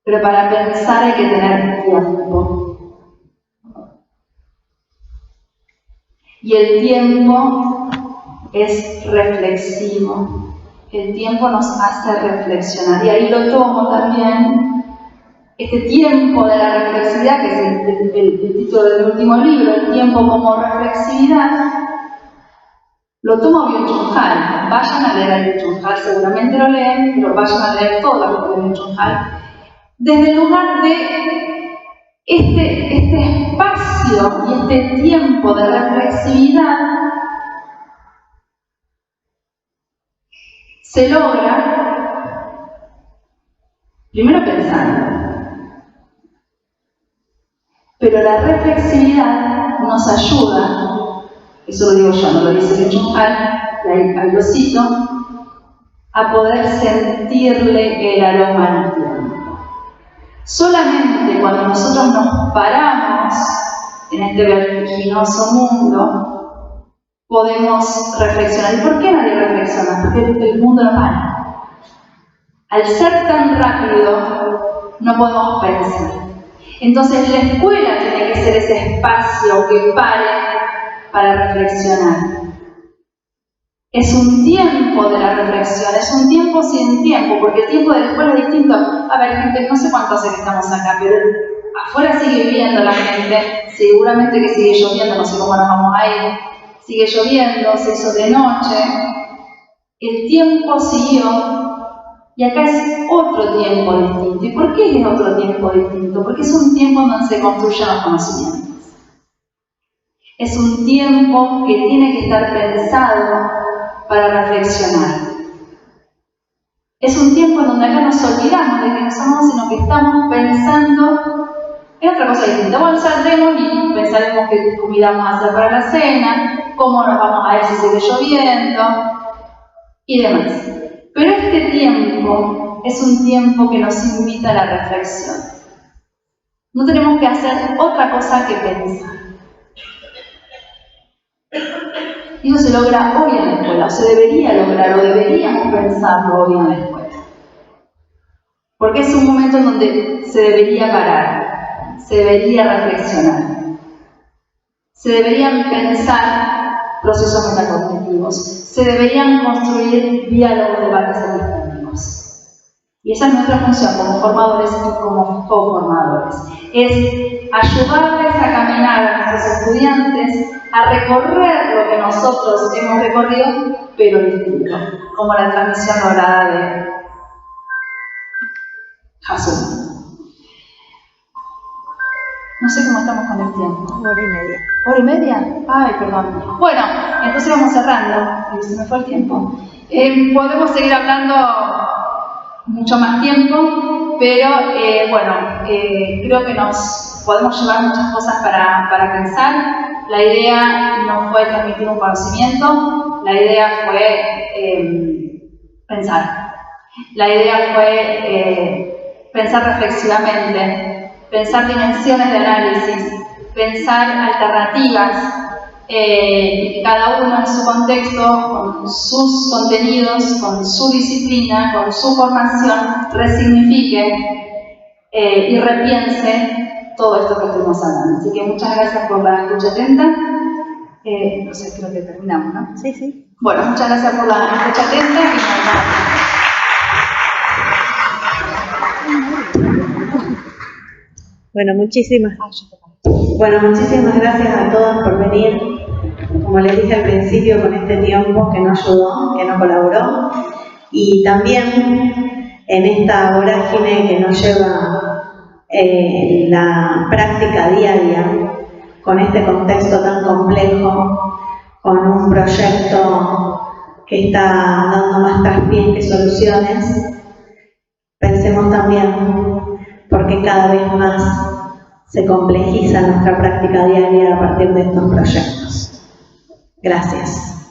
Pero para pensar hay que tener tiempo. Y el tiempo es reflexivo. El tiempo nos hace reflexionar. Y ahí lo tomo también, este tiempo de la reflexividad, que es el título del último libro, el tiempo como reflexividad, lo tomo a Byung-Chul Han. Vayan a leer a Byung-Chul Han, seguramente lo leen, pero vayan a leer todo lo que de Byung-Chul Han. Desde el lugar de este espacio y este tiempo de reflexividad se logra primero pensando, pero la reflexividad nos ayuda, eso lo digo yo, no lo dice Byung-Chul Han, ahí lo cito, a poder sentirle el aroma al tiempo. Solamente cuando nosotros nos paramos en este vertiginoso mundo, podemos reflexionar. ¿Y por qué nadie reflexiona? Porque el mundo no para. Al ser tan rápido, no podemos pensar. Entonces la escuela tiene que ser ese espacio que pare para reflexionar. Es un tiempo de la reflexión, es un tiempo sin tiempo, porque el tiempo de la escuela es distinto. A ver, gente, no sé cuánto hace que estamos acá, pero afuera sigue viviendo la gente, seguramente que sigue lloviendo, no sé cómo nos vamos a ir, sigue lloviendo, se hizo de noche, el tiempo siguió, y acá es otro tiempo distinto. ¿Y por qué es otro tiempo distinto? Porque es un tiempo donde se construyen los conocimientos. Es un tiempo que tiene que estar pensado para reflexionar. Es un tiempo en donde acá nos olvidamos de que no somos, sino que estamos pensando en otra cosa distinta. Bueno, saldremos y pensaremos qué comida vamos a hacer para la cena, cómo nos vamos a ir si sigue lloviendo y demás. Pero este tiempo es un tiempo que nos invita a la reflexión. No tenemos que hacer otra cosa que pensar. Y eso se logra hoy en la escuela, o se debería lograr, o deberíamos pensarlo hoy en la escuela. Porque es un momento en donde se debería parar, se debería reflexionar, se deberían pensar procesos metacognitivos, se deberían construir diálogos, debates epistémicos. Y esa es nuestra función como formadores y como coformadores, es ayudarles a caminar a nuestros estudiantes a recorrer lo que nosotros hemos recorrido, pero distinto, como la transmisión lograda de Jason. No sé cómo estamos con el tiempo. 1 hora y media. ¿Hora y media? Ay, perdón. Bueno, entonces vamos cerrando. Se me fue el tiempo. Podemos seguir hablando mucho más tiempo, pero creo que nos podemos llevar muchas cosas para pensar. La idea no fue transmitir un conocimiento, la idea fue pensar. La idea fue pensar reflexivamente, pensar dimensiones de análisis, pensar alternativas, y cada uno en su contexto, con sus contenidos, con su disciplina, con su formación, resignifique y repiense todo esto que estuvimos hablando. Así que muchas gracias por la escucha atenta. No sé, creo que terminamos, ¿no? Sí, sí. Bueno, muchas gracias por la escucha atenta y nos vemos. Bueno, muchísimas gracias a todos por venir. Como les dije al principio, con este tiempo que nos ayudó, que nos colaboró, y también en esta vorágine que nos lleva la práctica diaria, con este contexto tan complejo, con un proyecto que está dando más traspiés que soluciones, pensemos también porque cada vez más se complejiza nuestra práctica diaria a partir de estos proyectos. Gracias.